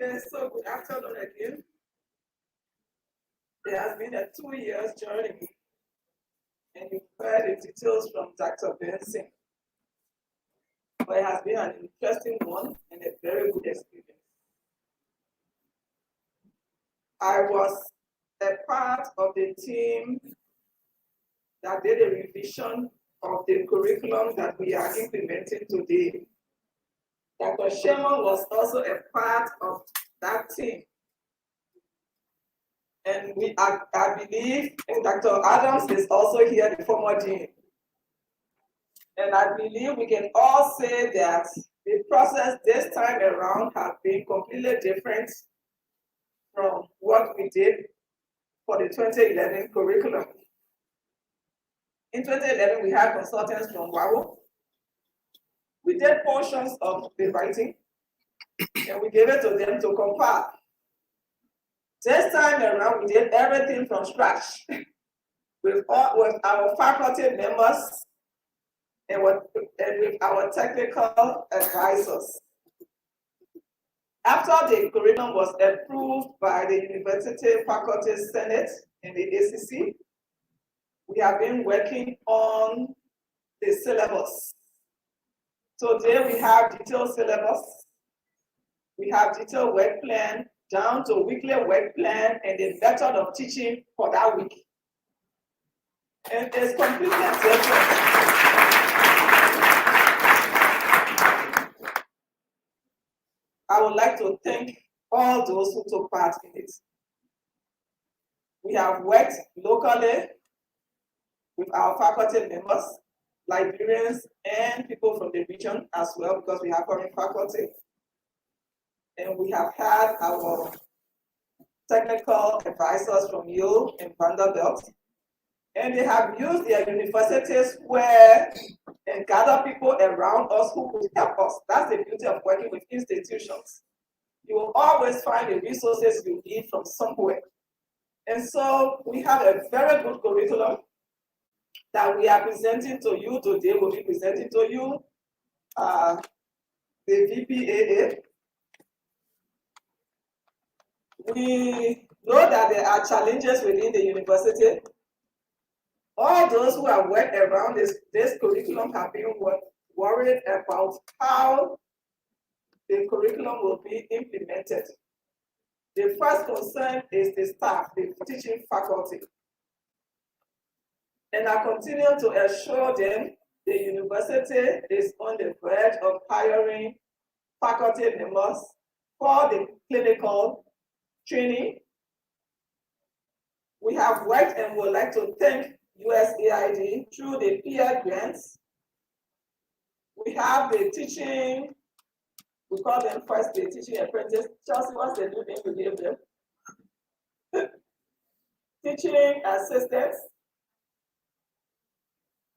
Okay, so good afternoon again. There has been a 2 years journey, and you've heard the details from Dr. Benson. But it has been an interesting one and a very good experience. I was a part of the team that did a revision of the curriculum that we are implementing today. Dr. Sherman was also a part of that team. And I believe, and Dr. Adams is also here, the former dean. And I believe we can all say that the process this time around has been completely different from what did for the 2011 curriculum. In 2011, we had consultants from WAWO. We did portions of the writing, and we gave it to them to compile. This time around, we did everything from scratch with our faculty members and with our technical advisors. After the curriculum was approved by the University Faculty Senate and the ACC, we have been working on the syllabus. Today we have detailed syllabus, we have detailed work plan, down to weekly work plan and the method of teaching for that week. And it's completely different. I would like to thank all those who took part in it. We have worked locally with our faculty members, librarians, and people from the region as well, because we have foreign faculty. And we have had our technical advisors from Yale and Vanderbilt. And they have used their university square and gather people around us who could help us. That's the beauty of working with institutions. You will always find the resources you need from somewhere. And so we have a very good curriculum that we are presenting to you today. We'll be presenting to you the VPAA. We know that there are challenges within the university. All those who have worked around this curriculum have been worried about how the curriculum will be implemented. The first concern is the staff, the teaching faculty. And I continue to assure them the university is on the verge of hiring faculty members for the clinical training. We have worked and would like to thank USAID through the peer grants. We have the teaching, we call them first the teaching apprentice. Chelsea, what's the new name we gave them? Teaching assistants.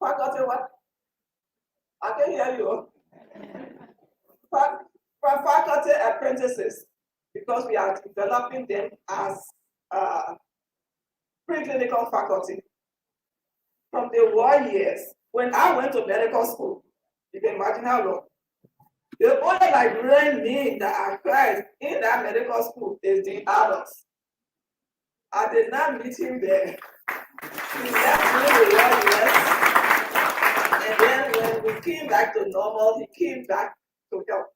Faculty what? I can hear you. Faculty apprentices, because we are developing them as preclinical faculty. From the war years, when I went to medical school, you can imagine how long. The only librarian name that I heard in that medical school is the adults. I did not meet him there. He left during the war years. And then when we came back to normal, he came back to help.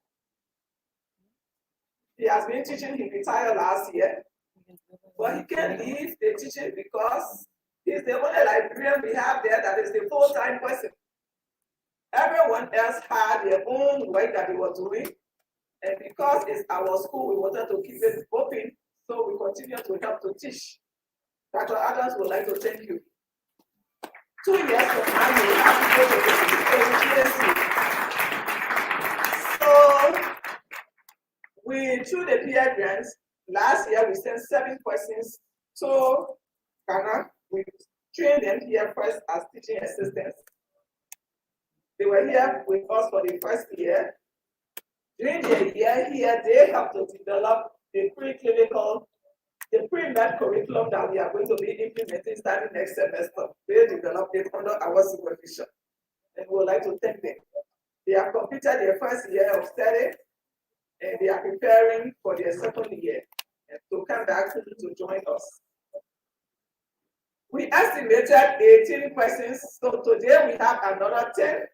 He has been teaching, he retired last year. But he can't leave the teaching because he's the only librarian we have there that is the full-time person. Everyone else had their own work that they were doing. And because it's our school, we wanted to keep it open, so we continue to help to teach. Dr. Adams would like to thank you. 2 years from now, you will have to go to the So, through the peer grants, last year we sent 7 persons to Ghana. We trained them here first as teaching assistants. They were here with us for the first year. During the year here, they helped to develop the preclinical, the pre-med curriculum that we are going to be implementing starting next semester. They developed it under our supervision. And we would like to thank them. They have completed their first year of study, and they are preparing for their second year and to come back to join us. We estimated 18 persons, so today we have another 10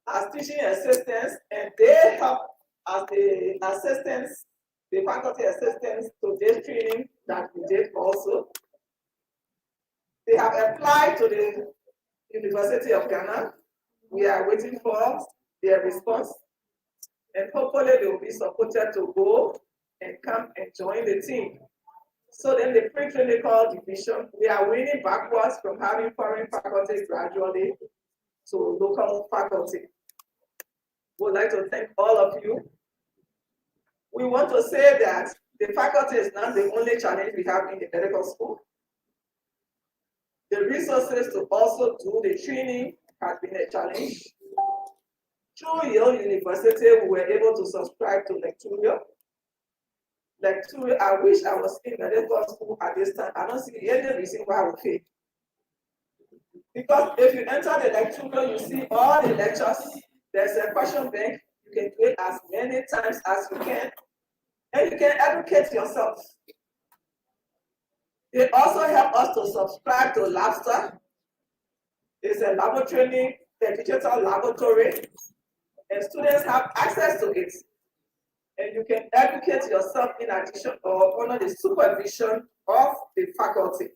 as teaching assistants, and they help as the assistants, the faculty assistants to this training that we did also. They have applied to the University of Ghana. We are waiting for their response, and hopefully they will be supported to go and come and join the team. So then the preclinical division, we are winning backwards from having foreign faculty gradually to local faculty. We'd like to thank all of you. We want to say that The faculty is not the only challenge we have in the medical school. The resources to also do the training has been a challenge. Through Yale University, we were able to subscribe to Lecturio. I wish I was in medical school at this time. I don't see any reason why I would fail. Because if you enter the Lecturio, you see all the lectures. There's a question bank. You can do it as many times as you can. And you can educate yourself. They also help us to subscribe to Labster. It's a laboratory, a digital laboratory, and students have access to it. And you can educate yourself in addition or under the supervision of the faculty.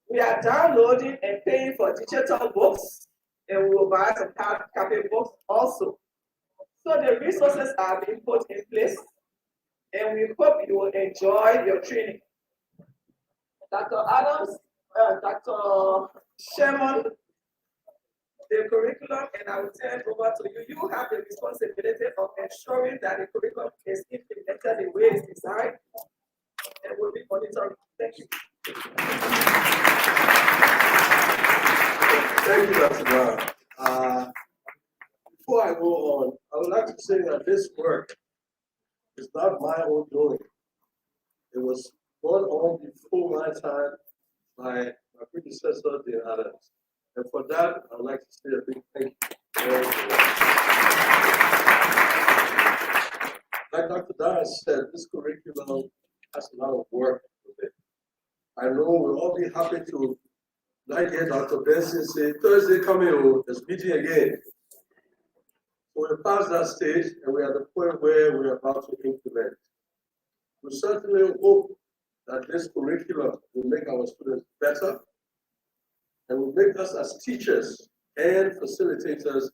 We are downloading and paying for digital books, and we will buy some hard copy books also. So the resources are being put in place, and we hope you will enjoy your training. Dr. Adams, Dr. Sherman, the curriculum, and I will turn over to you. You have the responsibility of ensuring that the curriculum is implemented the way it's designed, and we'll be monitoring. Thank you. Thank you, Dr. Brown. Before I go on, I would like to say that this work is not my own doing. It was going on before my time by my predecessor, Dean Adams. And for that, I would like to say a big thank you. Like Dr. Dara said, this curriculum has a lot of work with it. I know we'll all be happy to like hear Dr. Benson say, Thursday coming, there's meeting again. So we're past that stage and we're at the point where we're about to implement. We certainly hope that this curriculum will make our students better and will make us as teachers and facilitators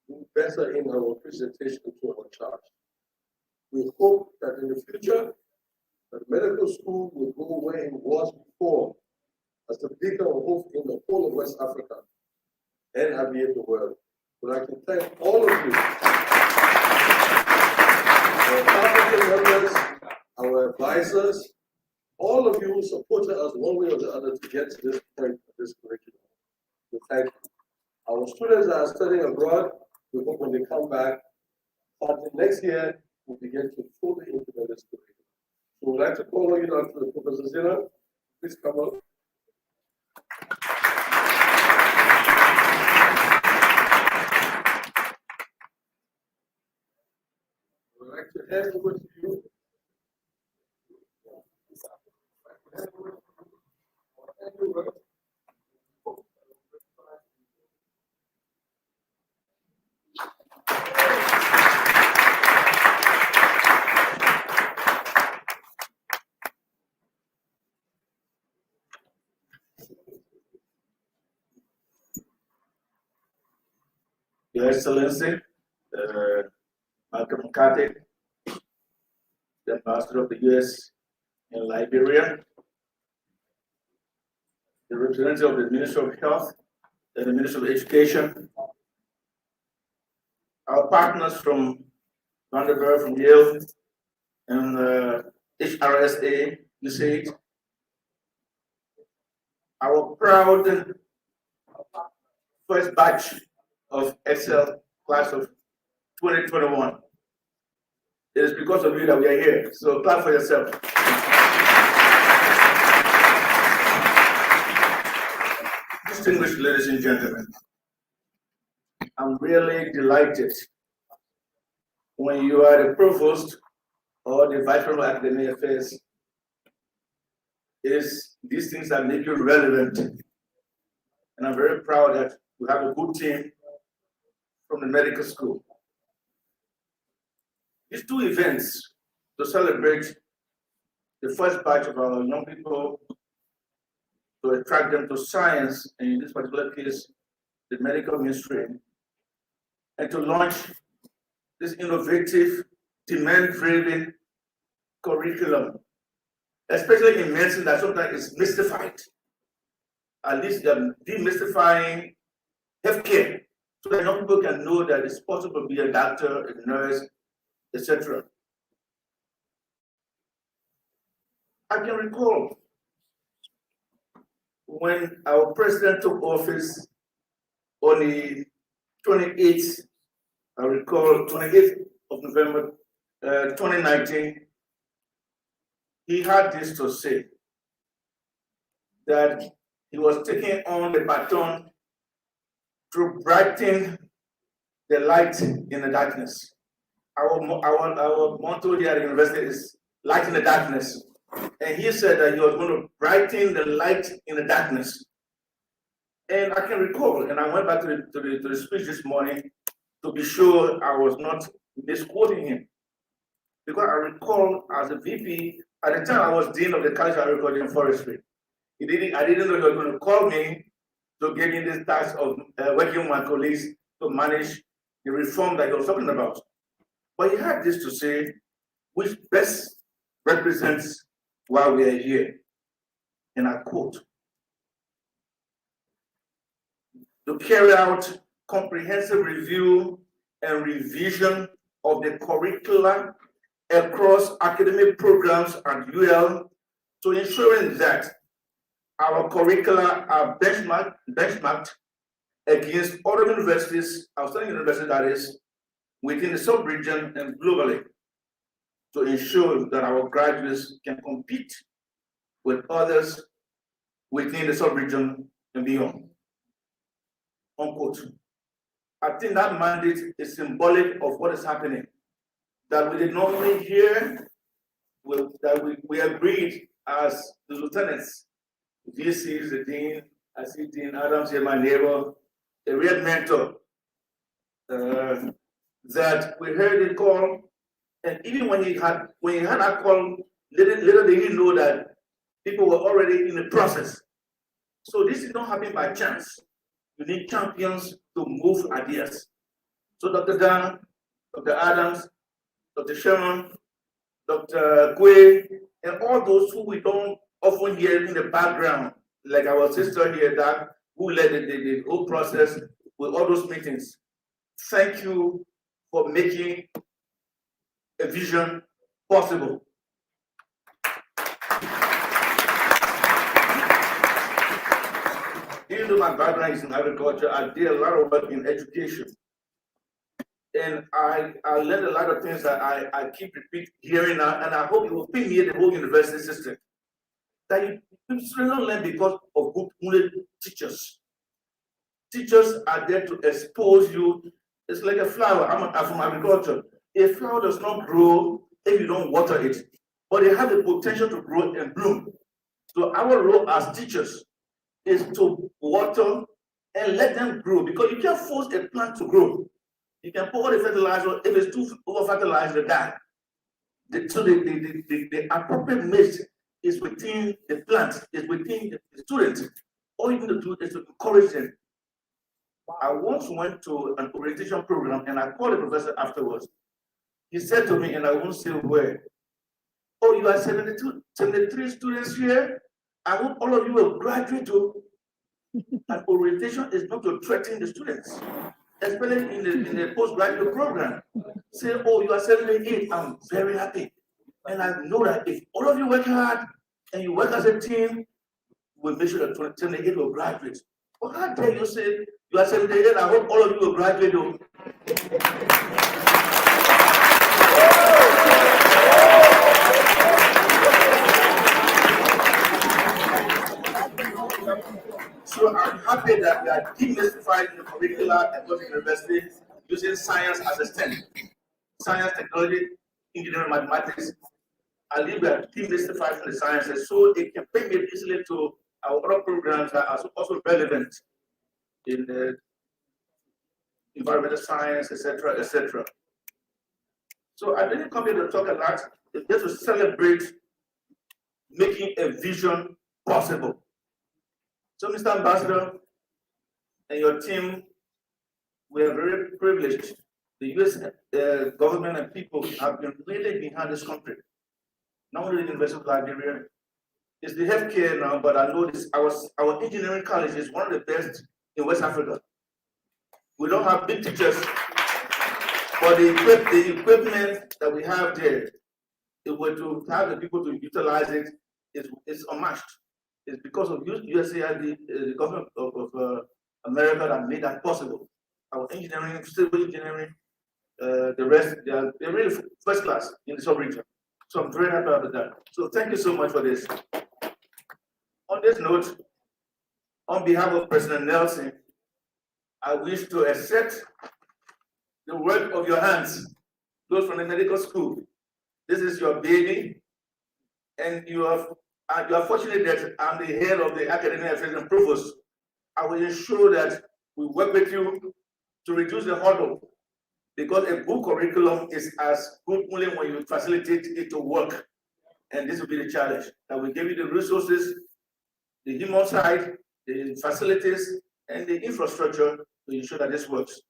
do better in our presentation to our charge. We hope that in the future, the medical school will go where it was before as the beacon of hope in the whole of West Africa and in the world. We'd like to thank all of you, our faculty members, our advisors, all of you who supported us one way or the other to get to this point of this curriculum. We thank you. Our students that are studying abroad, we hope when they come back, starting next year, we'll begin to fully implement this curriculum. So we'd like to call you down to Professor Zina. Please come up. We'd like to hand over to you. Your Excellency, Malcolm McCarthy, the Ambassador of the U.S. in Liberia, the representative of the Ministry of Health and the Ministry of Education, our partners from Vanderbilt, from Yale, and HRSA, USAID, our proud first batch of xSEL class of 2021. It is because of you that we are here. So clap for yourself. Distinguished ladies and gentlemen, I'm really delighted when you are the provost or the vice president of academic affairs. These things that make you relevant. And I'm very proud that we have a good team from the medical school. These two events to celebrate the first batch of our young people, to attract them to science, and in this particular case, the medical mainstream, and to launch this innovative, demand-driven curriculum, especially in medicine that sometimes is mystified. At least they're demystifying healthcare, so that young people can know that it's possible to be a doctor, a nurse, etc. I can recall when our president took office on the 28th, I recall 28th of November 2019, he had this to say, that he was taking on the baton to brighten the light in the darkness. Our motto here at the university is light in the darkness. And he said that he was going to brighten the light in the darkness. And I can recall, and I went back to the speech this morning to be sure I was not misquoting him. Because I recall as a VP, at the time I was Dean of the College of Agriculture and Forestry. I didn't know he was going to call me to give me this task of working with my colleagues to manage the reform that he was talking about. But he had this to say, which best represents why we are here. And I quote, to carry out comprehensive review and revision of the curricula across academic programs at UL to ensuring that our curricula are benchmarked against other universities, outstanding universities that is, within the sub-region and globally, to ensure that our graduates can compete with others within the sub-region and beyond. Unquote. I think that mandate is symbolic of what is happening. That we did not only hear, that we agreed as the lieutenants, VCs, the dean, I see Dean Adams here, my neighbor, a real mentor, that we heard the call, and even when he had that call, little did he know that people were already in the process. So this is not happening by chance. You need champions to move ideas. So Dr. Dan, Dr. Adams, Dr. Sherman, Dr. Quay, and all those who we don't often hear in the background, like our sister here, that who led the whole process with all those meetings. Thank you for making a vision possible. Even though my background is in agriculture, I did a lot of work in education. And I learned a lot of things that I keep hearing now, and I hope it will permeate the whole university system. That you don't learn because of good teachers. Teachers are there to expose you. It's like a flower. I'm from agriculture. A flower does not grow if you don't water it, but it has the potential to grow and bloom. So our role as teachers is to water and let them grow, because you can't force a plant to grow. You can pour the fertilizer. If it's too over-fertilized, they die. So the appropriate mix is within the plant, is within the students. All you need to do is to encourage them. I once went to an orientation program and I called the professor afterwards. He said to me, and I won't say where, oh, you are 73 students here. I hope all of you will graduate to. And orientation is not to threaten the students, especially in the postgraduate program. Say, oh, you are 78, I'm very happy. And I know that if all of you work hard and you work as a team, we'll make sure that 78 will graduate. Well, how dare you say you are 78, I hope all of you will graduate though. So I'm happy that we are demystifying the curricula at College of University using science as a STEM. Science, technology, engineering, mathematics. I believe we are demystifying the sciences so it can bring it easily to our other programs that are also relevant in the environmental science, etc., etc. So I didn't come here to talk a lot, it's just to celebrate making a vision possible. So, Mr. Ambassador and your team, we are very privileged. The US government and people have been really behind this country. Not only the University of Liberia, it's the healthcare now, but I know this, our engineering college is one of the best in West Africa. We don't have big teachers, but the equipment that we have there, if we're to have the people to utilize it, is unmatched. It's because of USAID, the government of America that made that possible. Our engineering, civil engineering, the rest, they're really first class in the sub-region. So I'm very happy about that. So thank you so much for this. On this note, on behalf of President Nelson, I wish to accept the work of your hands, those from the medical school. This is your baby, and you are fortunate that I'm the head of the academic affairs and provost. I will ensure that we work with you to reduce the hurdle, because a good curriculum is as good only when you facilitate it to work. And this will be the challenge, that we give you the resources, the human side, the facilities, and the infrastructure to ensure that this works.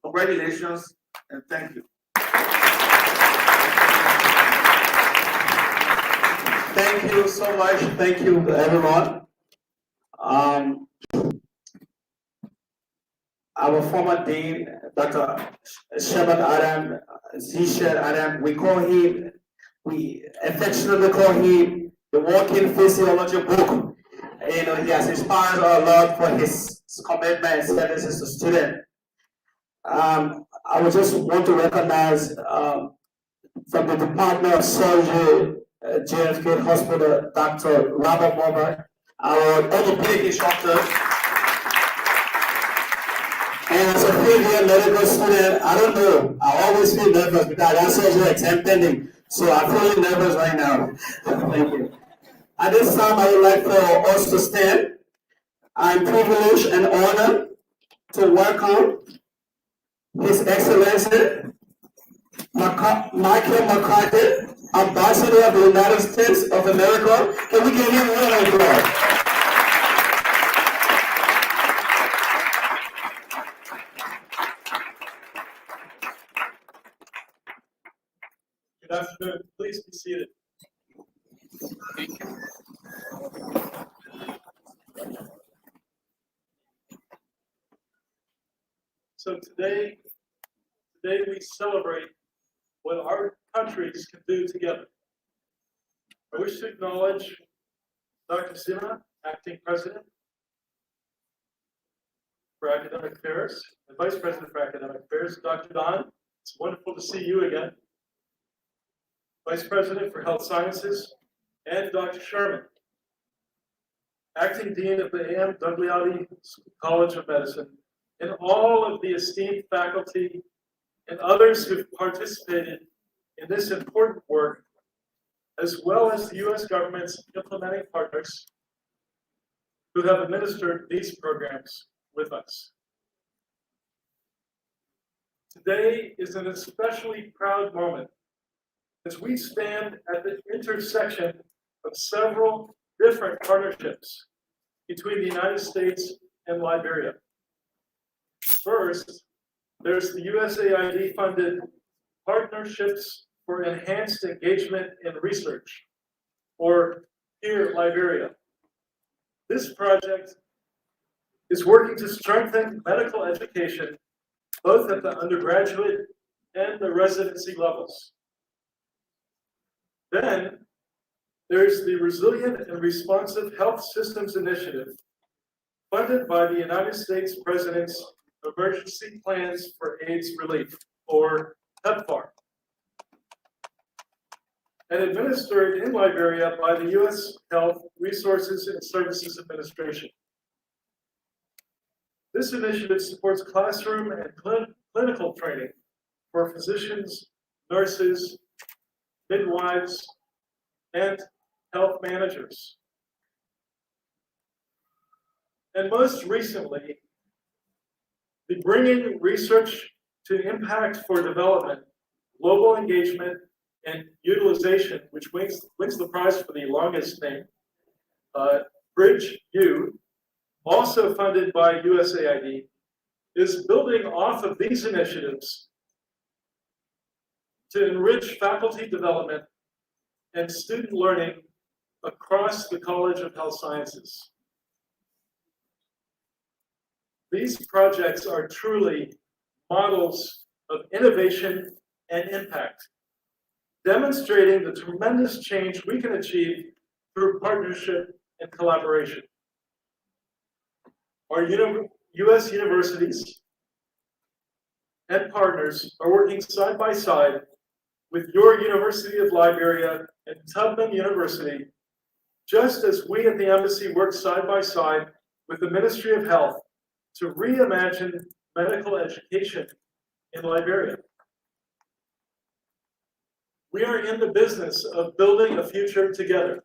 Congratulations, and thank you. Thank you so much. Thank you, everyone. Our former dean, Dr. Shebat Adam, Zisher Adam, we affectionately call him the walking physiology book. You know, he has inspired a lot for his commitment and services to students. I would just want to recognize from the Department of Surgery, JFK Hospital, Dr. Robert Mober, our orthopedic instructor. And as a third-year medical student, I don't know, I always feel nervous because I got surgery exam pending. So I'm feeling nervous right now. Thank you. At this time, I would like for us to stand. I'm privileged and honored to welcome His Excellency Michael McCarthy, Ambassador of the United States of America. Can we give him a round of applause? Good afternoon. Please be seated. So today we celebrate what our countries can do together. I wish to acknowledge Dr. Zina, Acting President for Academic Affairs, and Vice President for Academic Affairs, Dr. Don. It's wonderful to see you again. Vice President for Health Sciences, and Dr. Sherman, Acting Dean of the AMD College of Medicine, and all of the esteemed faculty and others who've participated in this important work, as well as the U.S. government's implementing partners who have administered these programs with us. Today is an especially proud moment as we stand at the intersection of several different partnerships between the United States and Liberia. First, there's the USAID-funded Partnerships for Enhanced Engagement in Research, or PEER Liberia. This project is working to strengthen medical education, both at the undergraduate and the residency levels. Then, there's the Resilient and Responsive Health Systems Initiative, funded by the United States President's Emergency Plans for AIDS Relief, or PEPFAR, and administered in Liberia by the U.S. Health Resources and Services Administration. This initiative supports classroom and clinical training for physicians, nurses, midwives, and health managers. And most recently, the Bringing Research to Impact for Development, Global Engagement and Utilization, which wins the prize for the longest name, Bridge U, also funded by USAID, is building off of these initiatives to enrich faculty development and student learning across the College of Health Sciences. These projects are truly models of innovation and impact, demonstrating the tremendous change we can achieve through partnership and collaboration. Our U.S. universities and partners are working side by side with your University of Liberia and Tubman University, just as we at the Embassy work side by side with the Ministry of Health to reimagine medical education in Liberia. We are in the business of building a future together.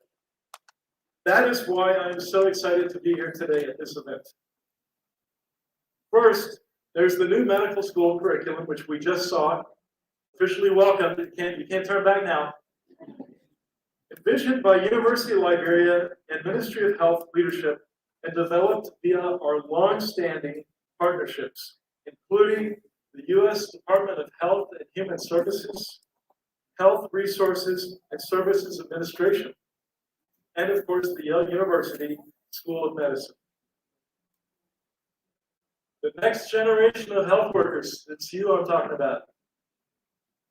That is why I am so excited to be here today at this event. First, there's the new medical school curriculum, which we just saw. Officially welcomed. You can't turn back now. Envisioned by University of Liberia and Ministry of Health leadership and developed via our long-standing partnerships, including the U.S. Department of Health and Human Services, Health Resources and Services Administration, and of course the Yale University School of Medicine. The next generation of health workers, it's you I'm talking about.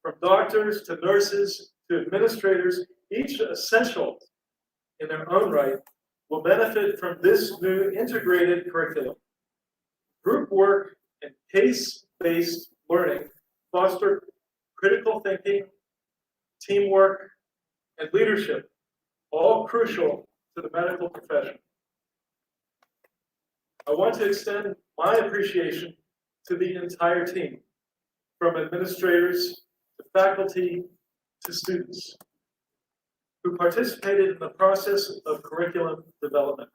From doctors to nurses to administrators, each essential in their own right, will benefit from this new integrated curriculum. Group work and case-based learning foster critical thinking, teamwork, and leadership, all crucial to the medical profession. I want to extend my appreciation to the entire team, from administrators to faculty to students, who participated in the process of curriculum development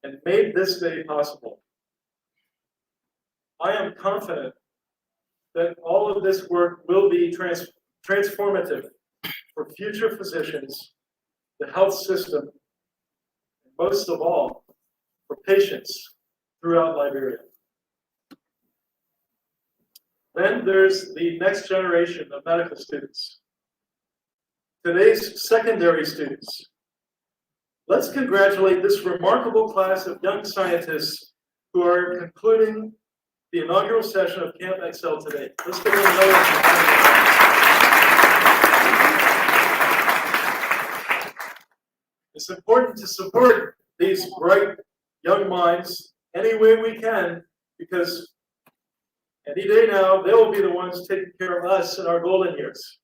and made this day possible. I am confident that all of this work will be transformative for future physicians, the health system, and most of all, for patients throughout Liberia. Then there's the next generation of medical students. Today's secondary students. Let's congratulate this remarkable class of young scientists who are concluding the inaugural session of Camp xSEL today. Let's give them another round. It's important to support these bright young minds any way we can, because any day now, they will be the ones taking care of us in our golden years.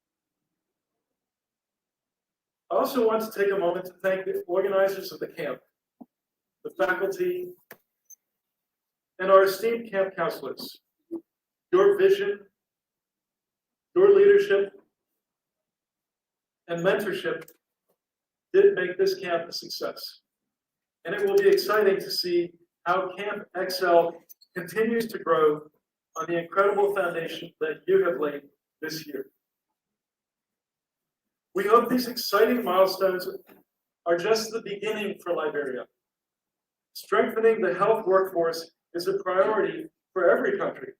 I also want to take a moment to thank the organizers of the camp, the faculty, and our esteemed camp counselors. Your vision, your leadership, and mentorship did make this camp a success. And it will be exciting to see how Camp xSEL continues to grow on the incredible foundation that you have laid this year. We hope these exciting milestones are just the beginning for Liberia. Strengthening the health workforce is a priority for every country.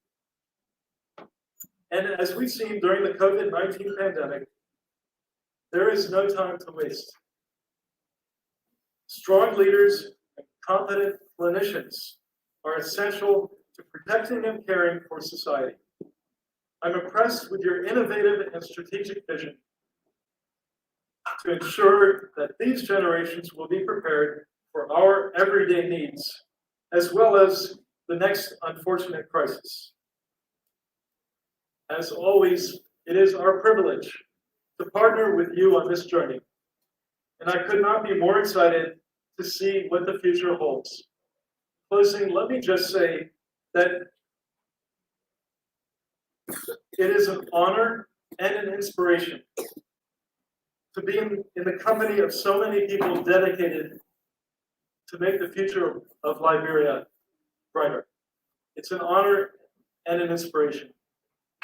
And as we've seen during the COVID-19 pandemic, there is no time to waste. Strong leaders and competent clinicians are essential to protecting and caring for society. I'm impressed with your innovative and strategic vision to ensure that these generations will be prepared for our everyday needs, as well as the next unfortunate crisis. As always, it is our privilege to partner with you on this journey, and I could not be more excited to see what the future holds. Closing, let me just say that it is an honor and an inspiration to be in the company of so many people dedicated to make the future of Liberia brighter. It's an honor and an inspiration.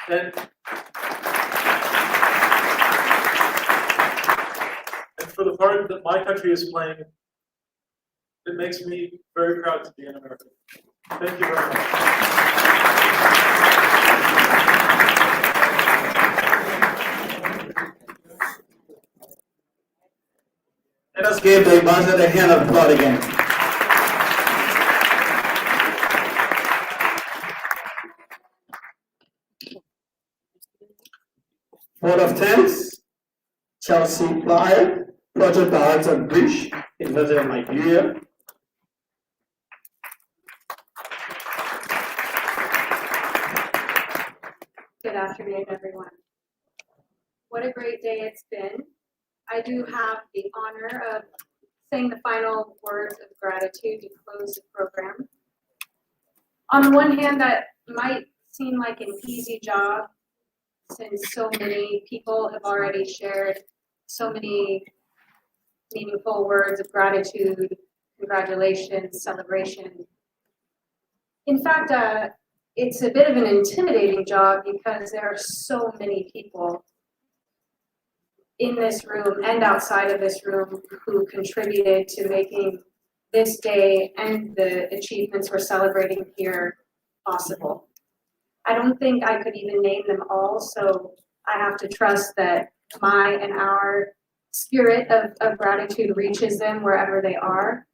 And for the part that my country is playing, it makes me very proud to be an American. Thank you very much. Let us give the ambassador a hand of applause again. Vote of thanks, Chelsea Plyer. Project Director Bridge, University of Liberia. Good afternoon, everyone. What a great day it's been. I do have the honor of saying the final words of gratitude to close the program. On the one hand, that might seem like an easy job since so many people have already shared so many meaningful words of gratitude, congratulations, celebration. In fact, it's a bit of an intimidating job because there are so many people in this room and outside of this room who contributed to making this day and the achievements we're celebrating here possible. I don't think I could even name them all, so I have to trust that my and our spirit of gratitude reaches them wherever they are.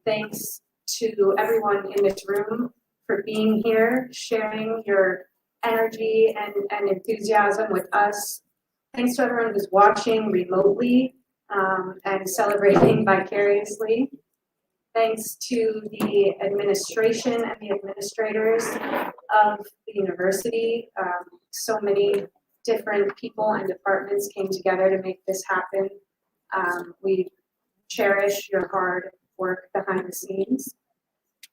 Thanks to everyone in this room for being here, sharing your energy and enthusiasm with us. Thanks to everyone who's watching remotely and celebrating vicariously. Thanks to the administration and the administrators of the university. So many different people and departments came together to make this happen. We cherish your hard work behind the scenes.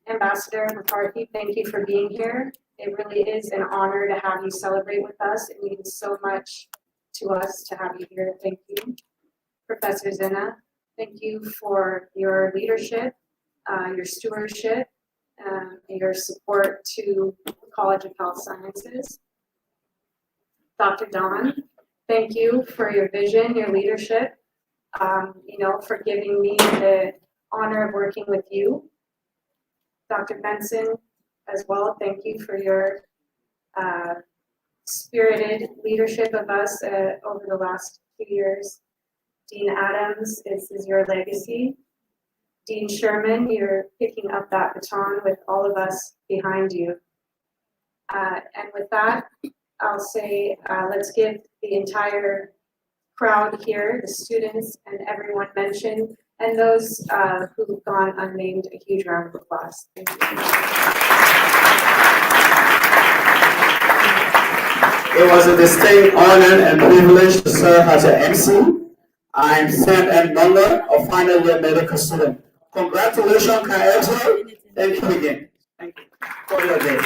Ambassador McCarthy, thank you for being here. It really is an honor to have you celebrate with us. It means so much to us to have you here. Thank you. Professor Zinna, thank you for your leadership, your stewardship, your support to the College of Health Sciences. Dr. Don, thank you for your vision, your leadership, for giving me the honor of working with you. Dr. Benson, as well, thank you for your spirited leadership of us over the last few years. Dean Adams, this is your legacy. Dean Sherman, you're picking up that baton with all of us behind you. And with that, I'll say, let's give the entire crowd here, the students and everyone mentioned, and those who've gone unnamed, a huge round of applause. Thank you. It was a distinct honor and privilege to serve as your MC. I'm Sam M. Munger, a final year medical student. Congratulations, Kaeto. Thank you again. Thank you for your day.